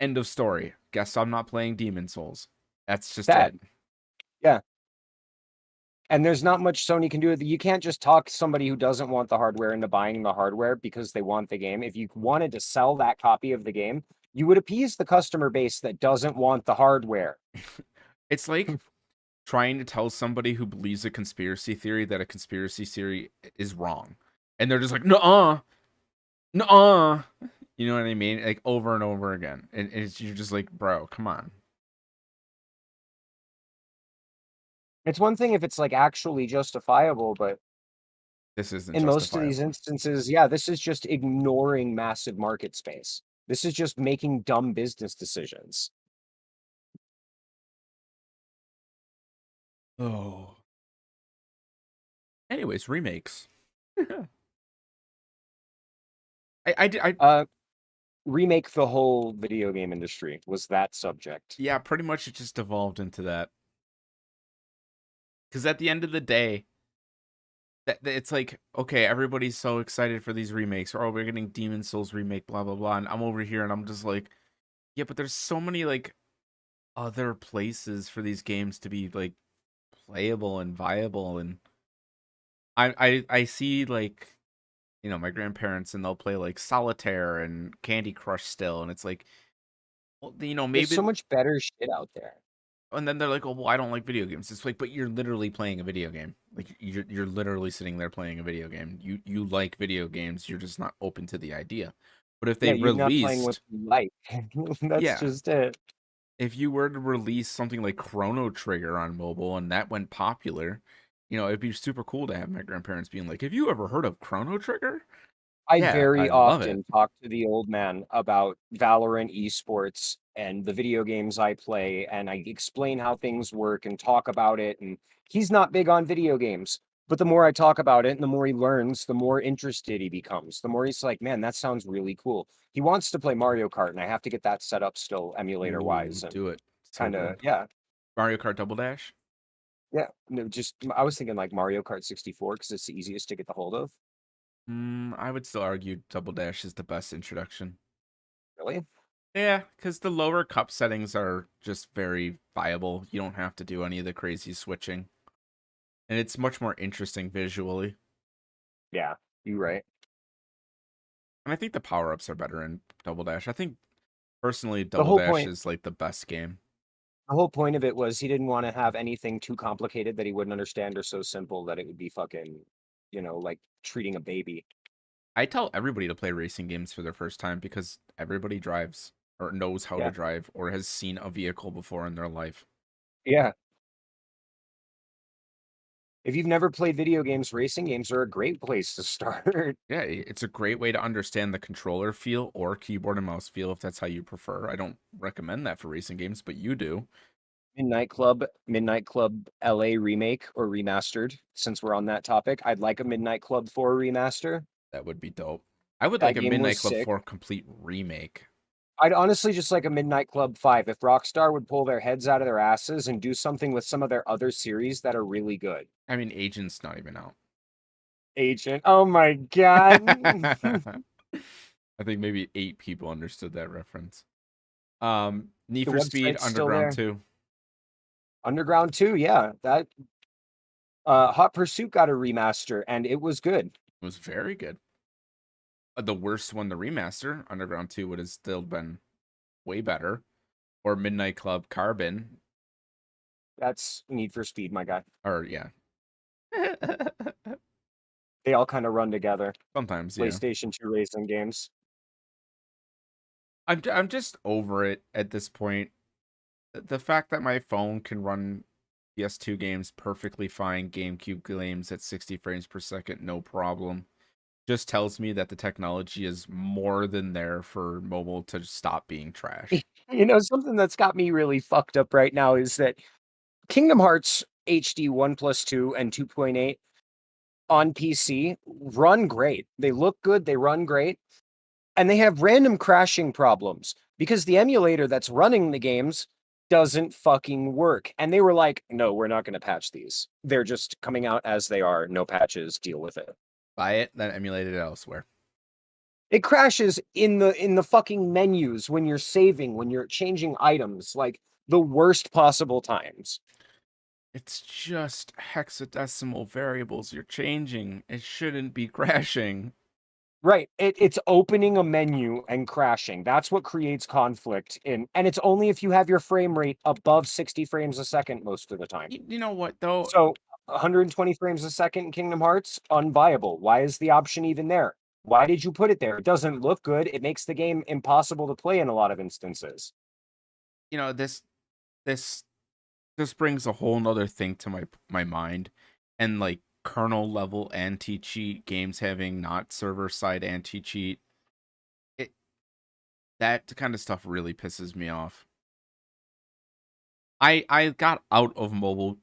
End of story. guess I'm not playing Demon Souls. That's just Sad. it. Yeah. And there's not much Sony can do. You can't just talk somebody who doesn't want the hardware into buying the hardware because they want the game. If you wanted to sell that copy of the game, you would appease the customer base that doesn't want the hardware. It's like trying to tell somebody who believes a conspiracy theory that a conspiracy theory is wrong. And they're just like, nuh-uh, nuh-uh. You know what I mean? Like over and over again. And you're just like, bro, come on. It's one thing if it's like actually justifiable, but This isn't in most of these justifiable. instances, yeah, this is just ignoring massive market space. This is just making dumb business decisions. Oh. Anyways, remakes. I Remake the whole video game industry was that subject. yeah, pretty much it just evolved into that. Because at the end of the day, that it's like, okay, everybody's so excited for these remakes, or oh, we're getting Demon Souls remake, blah blah blah, and I'm over here and I'm just like, yeah, but there's so many like other places for these games to be like playable and viable, and I see like, you know, my grandparents and they'll play like solitaire and Candy Crush still, and it's like, well, you know, There's so maybe. much better shit out there. And then they're like, "Oh, well, I don't like video games." It's like, but you're literally playing a video game. Like you're literally sitting there playing a video game. You like video games. You're just not open to the idea. But if Yeah, they you're not playing what released, you like. That's yeah, just it. if you were to release something like Chrono Trigger on mobile and that went popular, you know, it'd be super cool to have my grandparents being like, "Have you ever heard of Chrono Trigger?" I Yeah, I very love it. often talk to the old man about Valorant esports and the video games I play, and I explain how things work and talk about it. And he's not big on video games, but the more I talk about it and the more he learns, the more interested he becomes. The more he's like, man, that sounds really cool. He wants to play Mario Kart, and I have to get that set up still emulator Ooh, wise. And do it. So kind of, good. yeah, Mario Kart Double Dash. yeah. No, just I was thinking like Mario Kart 64 because it's the easiest to get the hold of. I would still argue Double Dash is the best introduction. Really? Yeah, because the lower cup settings are just very viable. You don't have to do any of the crazy switching. And it's much more interesting visually. Yeah, you're right. And I think the power ups are better in Double Dash. I think personally, The Double whole Dash point is like the best game. The whole point of it was he didn't want to have anything too complicated that he wouldn't understand or so simple that it would be fucking, like treating a baby. I tell everybody to play racing games for their first time because everybody drives or knows how to Yeah. drive or has seen a vehicle before in their life. Yeah. If you've never played video games, racing games are a great place to start. Yeah, it's a great way to understand the controller feel or keyboard and mouse feel if that's how you prefer. I don't recommend that for racing games, but you do. Midnight Club LA remake or remastered. Since we're on that topic, I'd like a Midnight Club 4 remaster. That would be dope. I would like That a game was Midnight Club sick. 4 complete remake. I'd honestly just like a Midnight Club 5 if Rockstar would pull their heads out of their asses and do something with some of their other series that are really good. I mean, Agent's not even out. Agent. Oh my god. I think maybe 8 people understood that reference. Need The for Speed website's still Underground there. 2. Underground 2, yeah. That Hot Pursuit got a remaster and it was good. Was very good. The worst one, the remaster, Underground 2 would have still been way better. Or Midnight Club Carbon. That's Need for Speed, my guy. Or, yeah. They all kind of run together. Sometimes, yeah. PlayStation 2 racing games. I'm just over it at this point. The fact that my phone can run PS2 games perfectly fine, GameCube games at 60 frames per second, no problem, just tells me that the technology is more than there for mobile to stop being trash. Something that's got me really fucked up right now is that Kingdom Hearts HD 1+2 and 2.8 on PC run great. They look good, they run great, and they have random crashing problems because the emulator that's running the games doesn't fucking work. And they were like, no, we're not going to patch these. They're just coming out as they are. No patches, deal with it. Buy it, then emulate it elsewhere. It crashes in the fucking menus when you're saving, when you're changing items, like the worst possible times. It's just hexadecimal variables you're changing. It shouldn't be crashing. Right. It's opening a menu and crashing. That's what creates conflict and it's only if you have your frame rate above 60 frames a second most of the time. You know what though? So 120 frames a second in Kingdom Hearts, unviable. Why is the option even there? Why did you put it there? It doesn't look good. It makes the game impossible to play in a lot of instances. You know, this this brings a whole nother thing to my mind. And like kernel level anti-cheat games having not server side anti-cheat. It that kind of stuff really pisses me off. I got out of mobile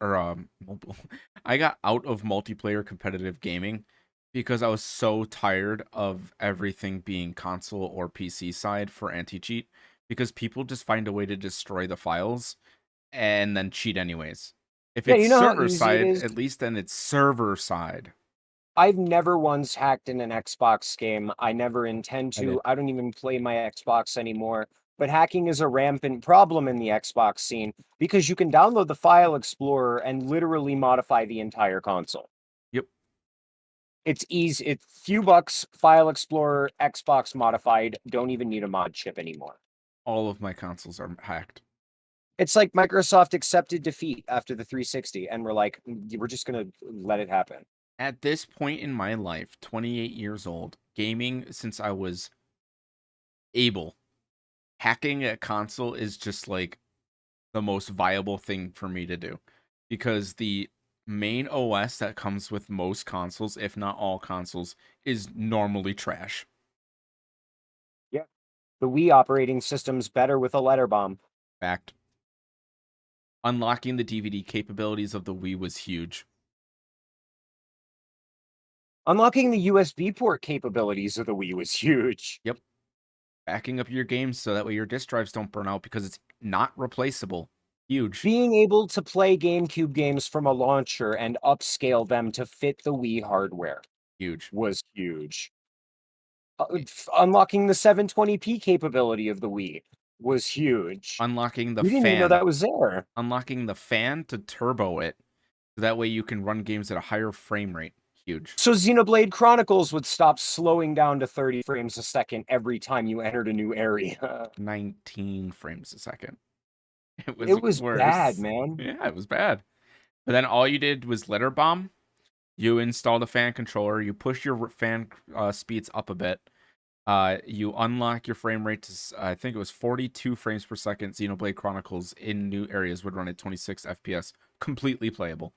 I got out of multiplayer competitive gaming because I was so tired of everything being console or PC side for anti-cheat because people just find a way to destroy the files and then cheat anyways. If Yeah, it's you know how server easy it side, is. at least then it's server side. I've never once hacked in an Xbox game. I never intend I did. to. I don't even play my Xbox anymore. But hacking is a rampant problem in the Xbox scene because you can download the File Explorer and literally modify the entire console. Yep. It's easy. It's few bucks, File Explorer, Xbox modified. Don't even need a mod chip anymore. All of my consoles are hacked. It's like Microsoft accepted defeat after the 360, and we're like, we're just gonna let it happen. At this point in my life, 28 years old, gaming since I was able, hacking a console is just like the most viable thing for me to do because the main OS that comes with most consoles, if not all consoles, is normally trash. Yeah, the Wii operating system's better with a letter bomb. Fact. Unlocking the DVD capabilities of the Wii was huge. Unlocking the USB port capabilities of the Wii was huge. Yep. Backing up your games so that way your disk drives don't burn out because it's not replaceable. Huge. Being able to play GameCube games from a launcher and upscale them to fit the Wii hardware Huge. was huge. I- Unlocking the 720p capability of the Wii was huge. Unlocking the We didn't even know fan. that was there. Unlocking the fan to turbo it. So that way you can run games at a higher frame rate. Huge. So Xenoblade Chronicles would stop slowing down to 30 frames a second every time you entered a new area. 19 frames a second. It was It was bad, worse. man. Yeah, it was bad. But then all you did was letter bomb. You installed a fan controller. You push your fan speeds up a bit. You unlock your frame rate to I think it was 42 frames per second. Xenoblade Chronicles in new areas would run at 26 FPS, completely playable.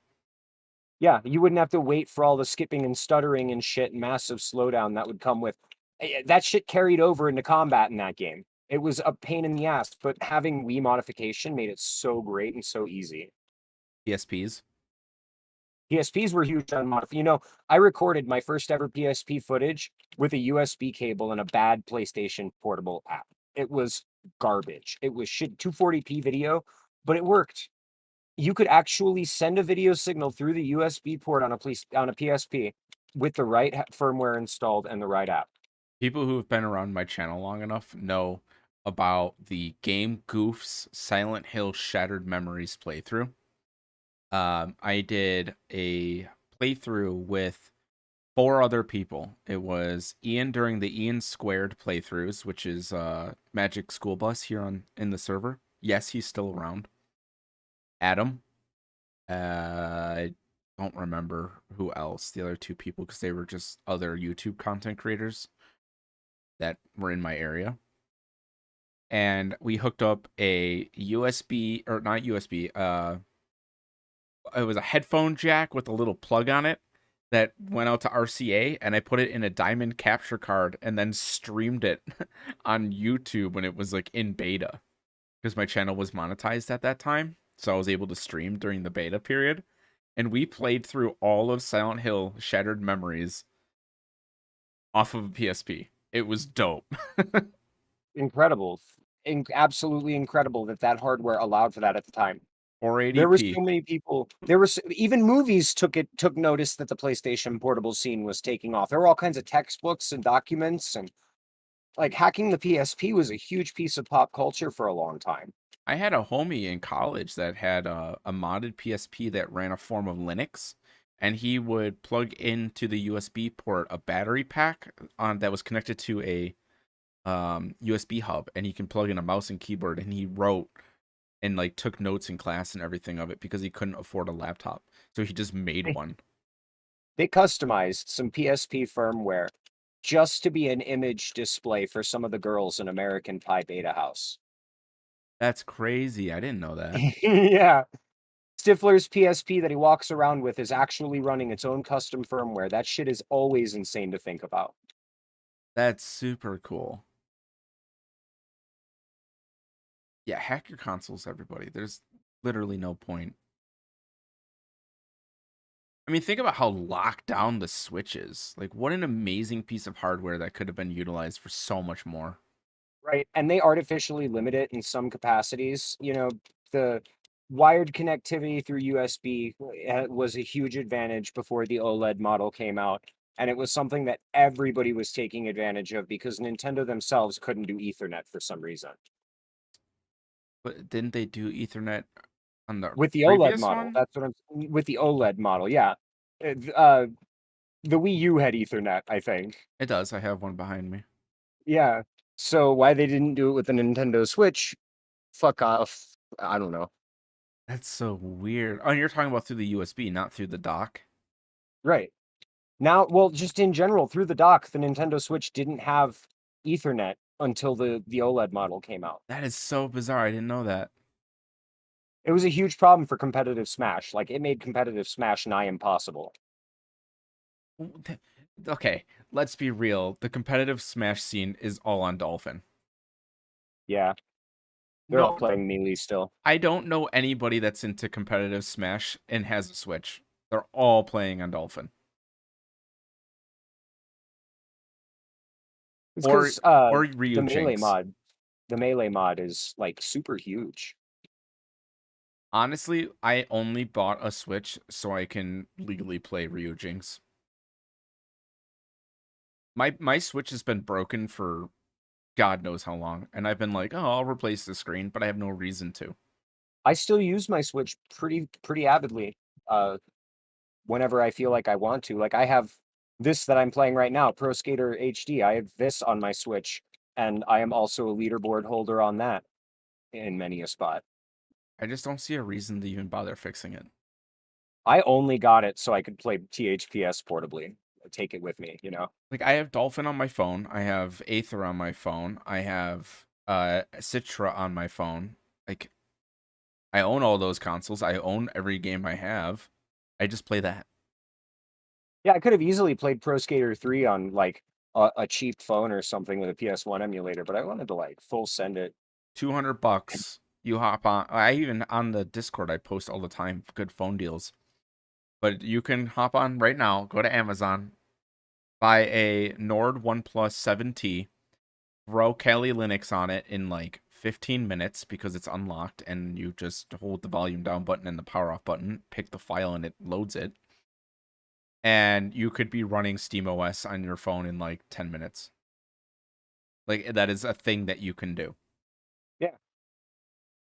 Yeah, you wouldn't have to wait for all the skipping and stuttering and shit, massive slowdown that would come with that shit carried over into combat in that game. It was a pain in the ass, but having Wii modification made it so great and so easy. PSPs. PSPs were huge on modify. I recorded my first ever PSP footage with a USB cable and a bad PlayStation portable app. It was garbage. It was shit 240p video, but it worked. You could actually send a video signal through the USB port on a PSP with the right firmware installed and the right app. People who have been around my channel long enough know about the Game Goofs Silent Hill Shattered Memories playthrough. I did a playthrough with 4 other people. It was Ian during the Ian Squared playthroughs, which is Magic School Bus here in the server. Yes, he's still around. Adam. I don't remember who else, the other 2 people, because they were just other YouTube content creators that were in my area. And we hooked up a USB, or not USB, it was a headphone jack with a little plug on it that went out to RCA, and I put it in a diamond capture card and then streamed it on YouTube when it was like in beta because my channel was monetized at that time. So I was able to stream during the beta period. And we played through all of Silent Hill Shattered Memories off of a PSP. It was dope. Incredible. Absolutely incredible that hardware allowed for that at the time. There were 480p. so many people. Even movies took notice that the PlayStation portable scene was taking off. There were all kinds of textbooks and documents and like hacking the PSP was a huge piece of pop culture for a long time. I had a homie in college that had a modded PSP that ran a form of Linux, and he would plug into the USB port a battery pack on that was connected to a USB hub, and he can plug in a mouse and keyboard, and he wrote and like took notes in class and everything of it because he couldn't afford a laptop. So he just made They, one. they customized some PSP firmware just to be an image display for some of the girls in American Pie Beta House. That's crazy. I didn't know that. Yeah. Stifler's PSP that he walks around with is actually running its own custom firmware. That shit is always insane to think about. That's super cool. Yeah, hack your consoles, everybody. There's literally no point. I mean, think about how locked down the Switch is. Like, what an amazing piece of hardware that could have been utilized for so much more. Right. And they artificially limit it in some capacities. The wired connectivity through USB was a huge advantage before the OLED model came out. And it was something that everybody was taking advantage of because Nintendo themselves couldn't do Ethernet for some reason. But didn't they do Ethernet on the With the OLED previous model, one? that's what I'm with the OLED model, yeah. Uh, the Wii U had Ethernet, I think. It does. I have one behind me. Yeah. So why they didn't do it with the Nintendo Switch? Fuck off. I don't know. That's so weird. Oh, you're talking about through the USB, not through the dock. Right. Now, well, just in general, through the dock, the Nintendo Switch didn't have Ethernet until the OLED model came out. That is so bizarre. I didn't know that. It was a huge problem for competitive Smash. Like it made competitive Smash nigh impossible. Okay, let's be real. The competitive Smash scene is all on Dolphin. Yeah, they're all No, playing Melee still. I don't know anybody that's into competitive Smash and has a Switch. They're all playing on Dolphin It's or because Ryu Jinx. the Melee mod is like super huge. Honestly, I only bought a Switch so I can legally play Ryu Jinx. My Switch has been broken for God knows how long, and I've been like, oh, I'll replace the screen, but I have no reason to. I still use my Switch pretty avidly. Uh, Whenever I feel like I want to. Like I have this that I'm playing right now, Pro Skater HD. I have this on my Switch, and I am also a leaderboard holder on that in many a spot. I just don't see a reason to even bother fixing it. I only got it so I could play THPS portably, take it with me, Like I have Dolphin on my phone, I have Aether on my phone, I have Citra on my phone. Like I own all those consoles. I own every game I have. I just play that. Yeah, I could have easily played Pro Skater 3 on like a cheap phone or something with a PS1 emulator, but I wanted to like full send it. $200. You hop on. I even on the Discord I post all the time good phone deals. But you can hop on right now. Go to Amazon, buy a Nord OnePlus 7T, throw Kali Linux on it in like 15 minutes because it's unlocked, and you just hold the volume down button and the power off button, pick the file, and it loads it. And you could be running SteamOS on your phone in like 10 minutes. Like that is a thing that you can do. Yeah.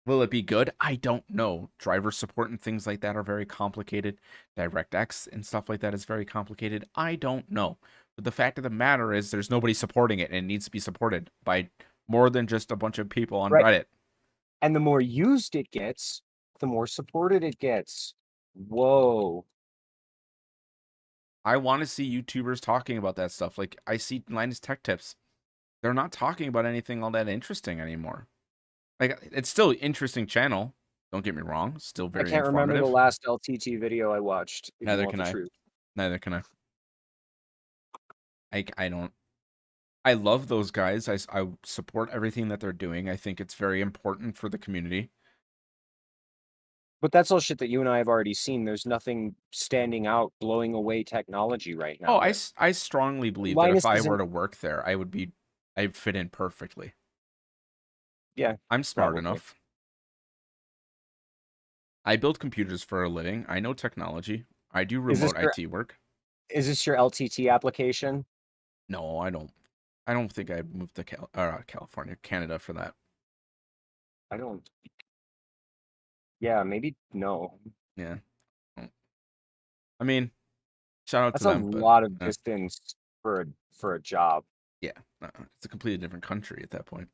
Will it be good? I don't know. Driver support and things like that are very complicated. DirectX and stuff like that is very complicated. I don't know. But the fact of the matter is there's nobody supporting it, and it needs to be supported by more than just a bunch of people on Right. Reddit. And the more used it gets, the more supported it gets. Whoa. I want to see YouTubers talking about that stuff. Like I see Linus Tech Tips. They're not talking about anything all that interesting anymore. Like it's still an interesting channel. Don't get me wrong. Still I very can't remember the informative. last LTT video I watched, if you Neither want can the I. truth. Neither can I. I don't. I love those guys. I support everything that they're doing. I think it's very important for the community. But that's all shit that you and I have already seen. There's nothing standing out, blowing away technology right Oh, now. That I strongly believe that if Linus I were isn't. to work there, I'd fit in perfectly. Yeah, I'm smart probably. enough. I build computers for a living. I know technology. I do Is this remote your IT work. is this your LTT application? No, I don't. I don't think I moved to California, Canada for that. I don't. Yeah, maybe no. Yeah. Mm. I mean, shout out to That's a them, but lot of distance for a job. yeah, it's a completely different country at that point.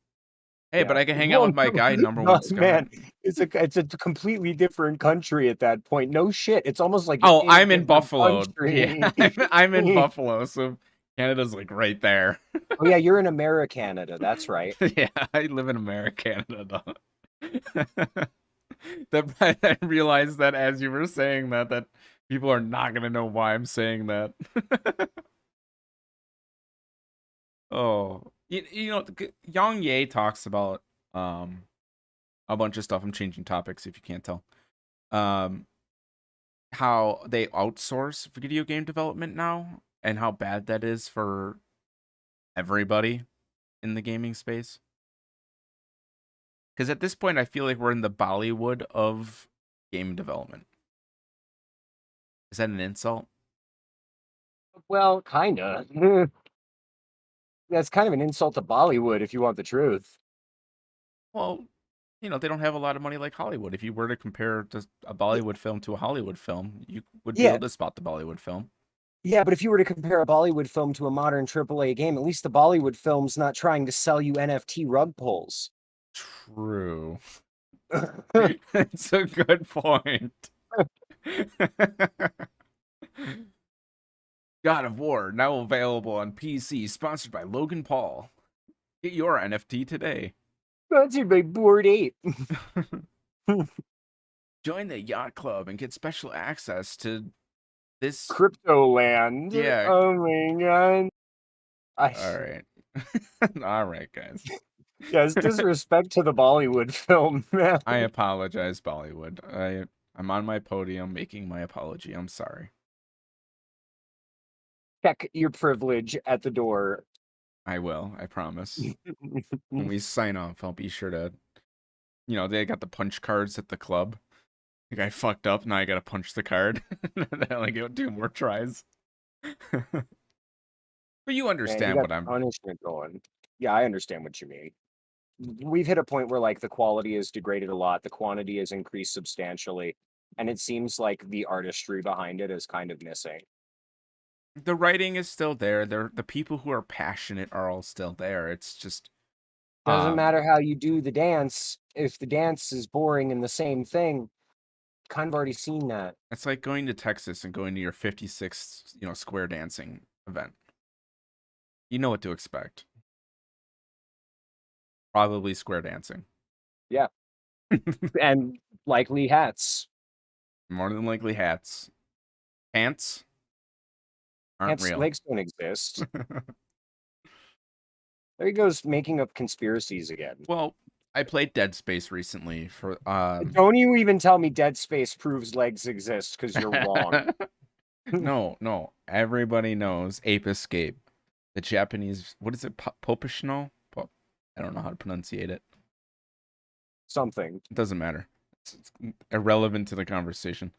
Hey, but Yeah. I can hang out Well, with my no, guy, number no, one Scott. man, it's a completely different country at that point. No shit. It's almost like you're Oh, in a I'm in different Buffalo. Yeah, country. I'm in Buffalo, so Canada's like right there. Oh yeah, you're in America, Canada. That's right. Yeah, I live in America, Canada. That I realized that as you were saying that people are not gonna know why I'm saying that. Oh, Yang Ye talks about um a bunch of stuff. I'm changing topics if you can't tell. Um, how they outsource video game development now, and how bad that is for everybody in the gaming space. Because at this point, I feel like we're in the Bollywood of game development. Is that an insult? Well, kinda. That's kind of an insult to Bollywood if you want the truth. Well, they don't have a lot of money like Hollywood. If you were to compare just a Yeah, Bollywood film to a Hollywood film, you would be yeah, able to spot the Bollywood film. yeah, but if you were to compare a Bollywood film to a modern AAA game, at least the Bollywood film's not trying to sell you NFT rug pulls. True. That's a good point. God of War, now available on PC, sponsored by Logan Paul. Get your NFT today. Sponsored by Bored Ape. Join the Yacht Club and get special access to this. Crypto Land. Yeah. Oh my god. I All right. All right, guys. Yes, disrespect to the Bollywood film, man. I apologize, Bollywood. I'm on my podium making my apology. I'm sorry. Check your privilege at the door. I will. I promise. When we sign off, I'll be sure to. They got the punch cards at the club. The guy fucked up. Now I gotta punch the card. Then I only get 2 more tries. But you Man, you understand got what I'm. punishment going. Yeah, I understand what you mean. We've hit a point where like the quality is degraded a lot, the quantity has increased substantially, and it seems like the artistry behind it is kind of missing. The writing is still there. The people who are passionate are all still there. It's just Doesn't um matter how you do the dance, if the dance is boring and the same thing, kind of already seen that. it's like going to Texas and going to your 56th, square dancing event. You know what to expect. Probably square dancing. Yeah. And likely hats. More than likely hats. Pants aren't Hats real. legs don't exist. There he goes making up conspiracies again. Well, I played Dead Space recently for Don't you even tell me Dead Space proves legs exist because you're wrong. No. Everybody knows Ape Escape. The Japanese, what is it? Popishno? I don't know how to pronunciate it. Something. It doesn't matter. It's irrelevant to the conversation.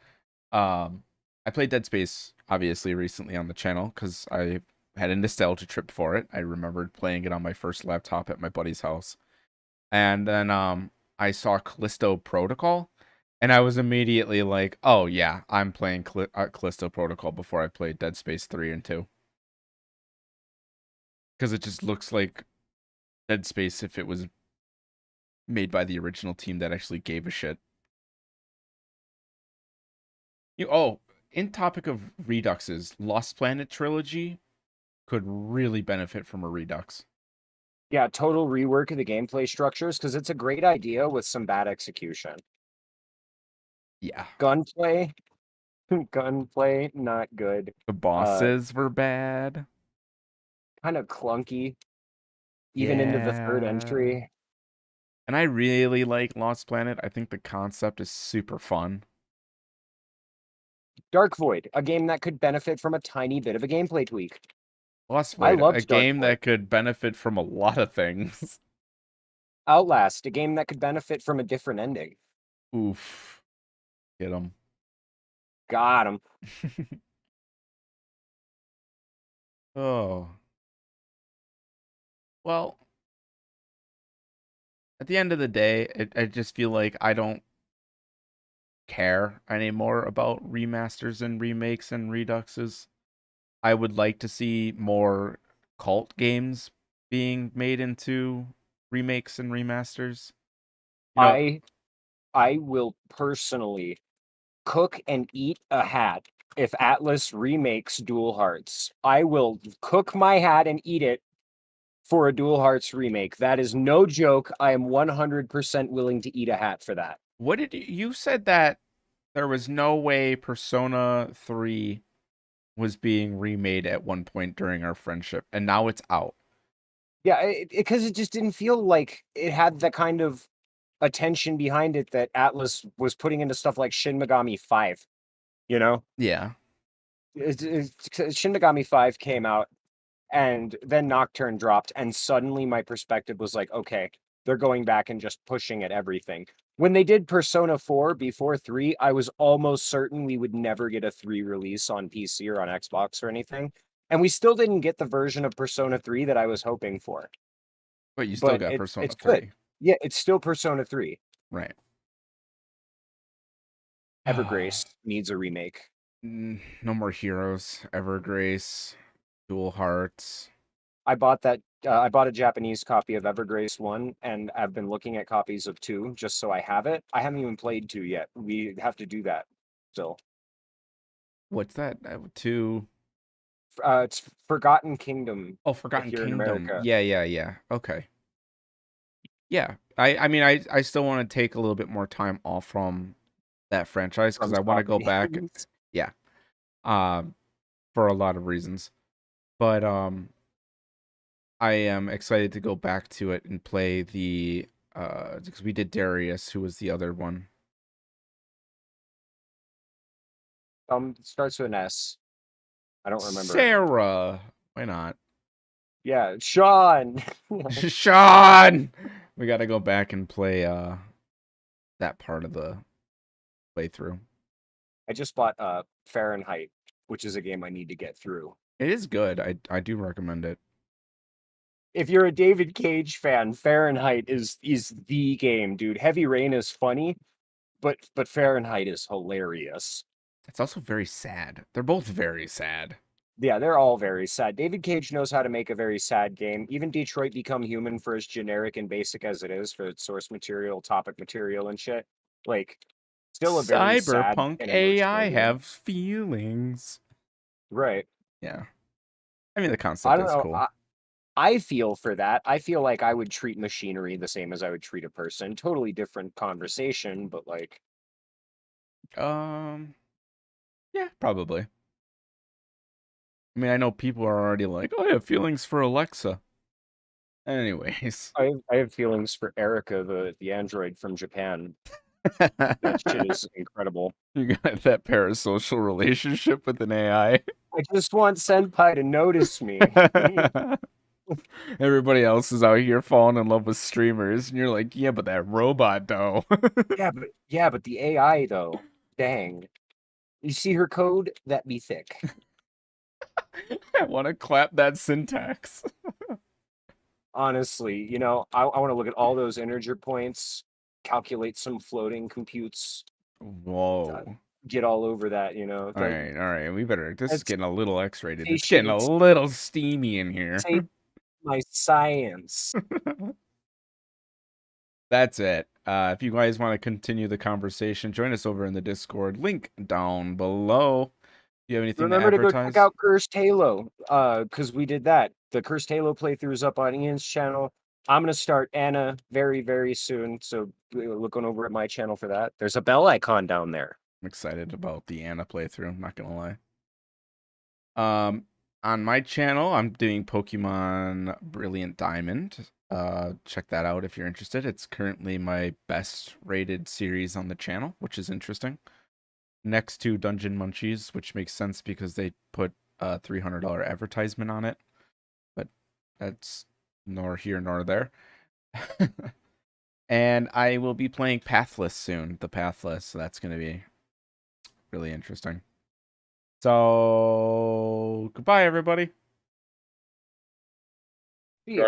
Um, I played Dead Space obviously recently on the channel because I had a nostalgia trip for it. I remembered playing it on my first laptop at my buddy's house, and then I saw Callisto Protocol, and I was immediately like, "Oh yeah, I'm playing Callisto Protocol before I played Dead Space 3 and 2 because it just looks like Dead Space if it was made by the original team that actually gave a shit." In topic of Reduxes, Lost Planet trilogy could really benefit from a Redux. Yeah, total rework of the gameplay structures because it's a great idea with some bad execution. Yeah. Gunplay, gunplay, not good. The bosses were bad. Kind of clunky, even into the third Yeah. entry. And I really like Lost Planet. I think the concept is super fun. Dark Void, a game that could benefit from a tiny bit of a gameplay tweak. Lost I Void, a loved Dark game Void. that could benefit from a lot of things. Outlast, a game that could benefit from a different ending. Oof. Get them. Got him. Oh. Well, at the end of the day, I just feel like I don't care anymore about remasters and remakes and reduxes. I would like to see more cult games being made into remakes and remasters. You know, I I will personally cook and eat a hat if Atlas remakes Dual Hearts. I will cook my hat and eat it for a Dual Hearts remake. That is no joke. I am 100% willing to eat a hat for that. what did you said that there was no way Persona 3 was being remade at one point during our friendship, and now it's out. Yeah, because it just didn't feel like it had the kind of attention behind it that Atlas was putting into stuff like Shin Megami 5, you know? Yeah. Shin Megami 5 came out and then Nocturne dropped, and suddenly my perspective was like, okay, they're going back and just pushing at everything. When they did Persona 4 before 3, I was almost certain we would never get a 3 release on PC or on Xbox or anything. And we still didn't get the version of Persona 3 that I was hoping for. But you still But got it's Persona good. 3. Yeah, it's still Persona 3. Right. Evergrace needs a remake. No more heroes. Evergrace. Dual Hearts. I bought that. I bought a Japanese copy of Evergrace 1, and I've been looking at copies of 2 just so I have it. I haven't even played 2 yet. We have to do that still. What's that? Two. It's Forgotten Kingdom Oh, Forgotten here in Kingdom. America Yeah. Okay. Yeah. I mean, I still want to take a little bit more time off from that franchise because from I want to Stop go back. Games. Yeah. Um, for a lot of reasons. But I am excited to go back to it and play the because we did Darius, who was the other one. Starts with an S. I don't remember her name. Sarah. Why not? Yeah, Sean. Sean. We got to go back and play that part of the playthrough. I just bought Fahrenheit, which is a game I need to get through. It is good. I do recommend it. If you're a David Cage fan, Fahrenheit is the game, dude. Heavy Rain is funny, but Fahrenheit is hilarious. It's also very sad. They're both very sad. Yeah, they're all very sad. David Cage knows how to make a very sad game. Even Detroit Become Human, for as generic and basic as it is for its source material, topic material, and shit, like still a very sad Cyberpunk and emotional AI game. have feelings. Right. Yeah. I mean, the I concept don't is know. cool. I feel for that. I feel like I would treat machinery the same as I would treat a person. Totally different conversation, but like, Um, yeah, probably. I mean, I know people are already like, "Oh, I have feelings for Alexa." Anyways, I have feelings for Erica, the android from Japan. That shit is incredible. you got that parasocial relationship with an AI. I just want Senpai to notice me. Everybody else is out here falling in love with streamers, and you're like, "Yeah, but that robot though." Yeah, but the AI though, dang. You see her code? That be thick. I want to clap that syntax. Honestly, I want to look at all those integer points, calculate some floating computes, uh, Whoa. get all over that. All right. We better. This is That's getting a little X-rated. It's getting a satiates little steamy in here. my science. That's it. If you guys want to continue the conversation, join us over in the Discord. Link down below. Do you have anything to Remember to go check advertise? out Cursed Halo, because we did that. The Cursed Halo playthrough is up on Ian's channel. I'm gonna start Anna very, very soon. So looking over at my channel for that. There's a bell icon down there. I'm excited about the Anna playthrough. I'm not gonna lie. On my channel, I'm doing Pokemon Brilliant Diamond. Check that out if you're interested. It's currently my best rated series on the channel, which is interesting. Next to Dungeon Munchies, which makes sense because they put a $300 advertisement on it. But that's nor here nor there. And I will be playing Pathless soon, the Pathless, so that's going to be really interesting. So, goodbye, everybody. Yeah.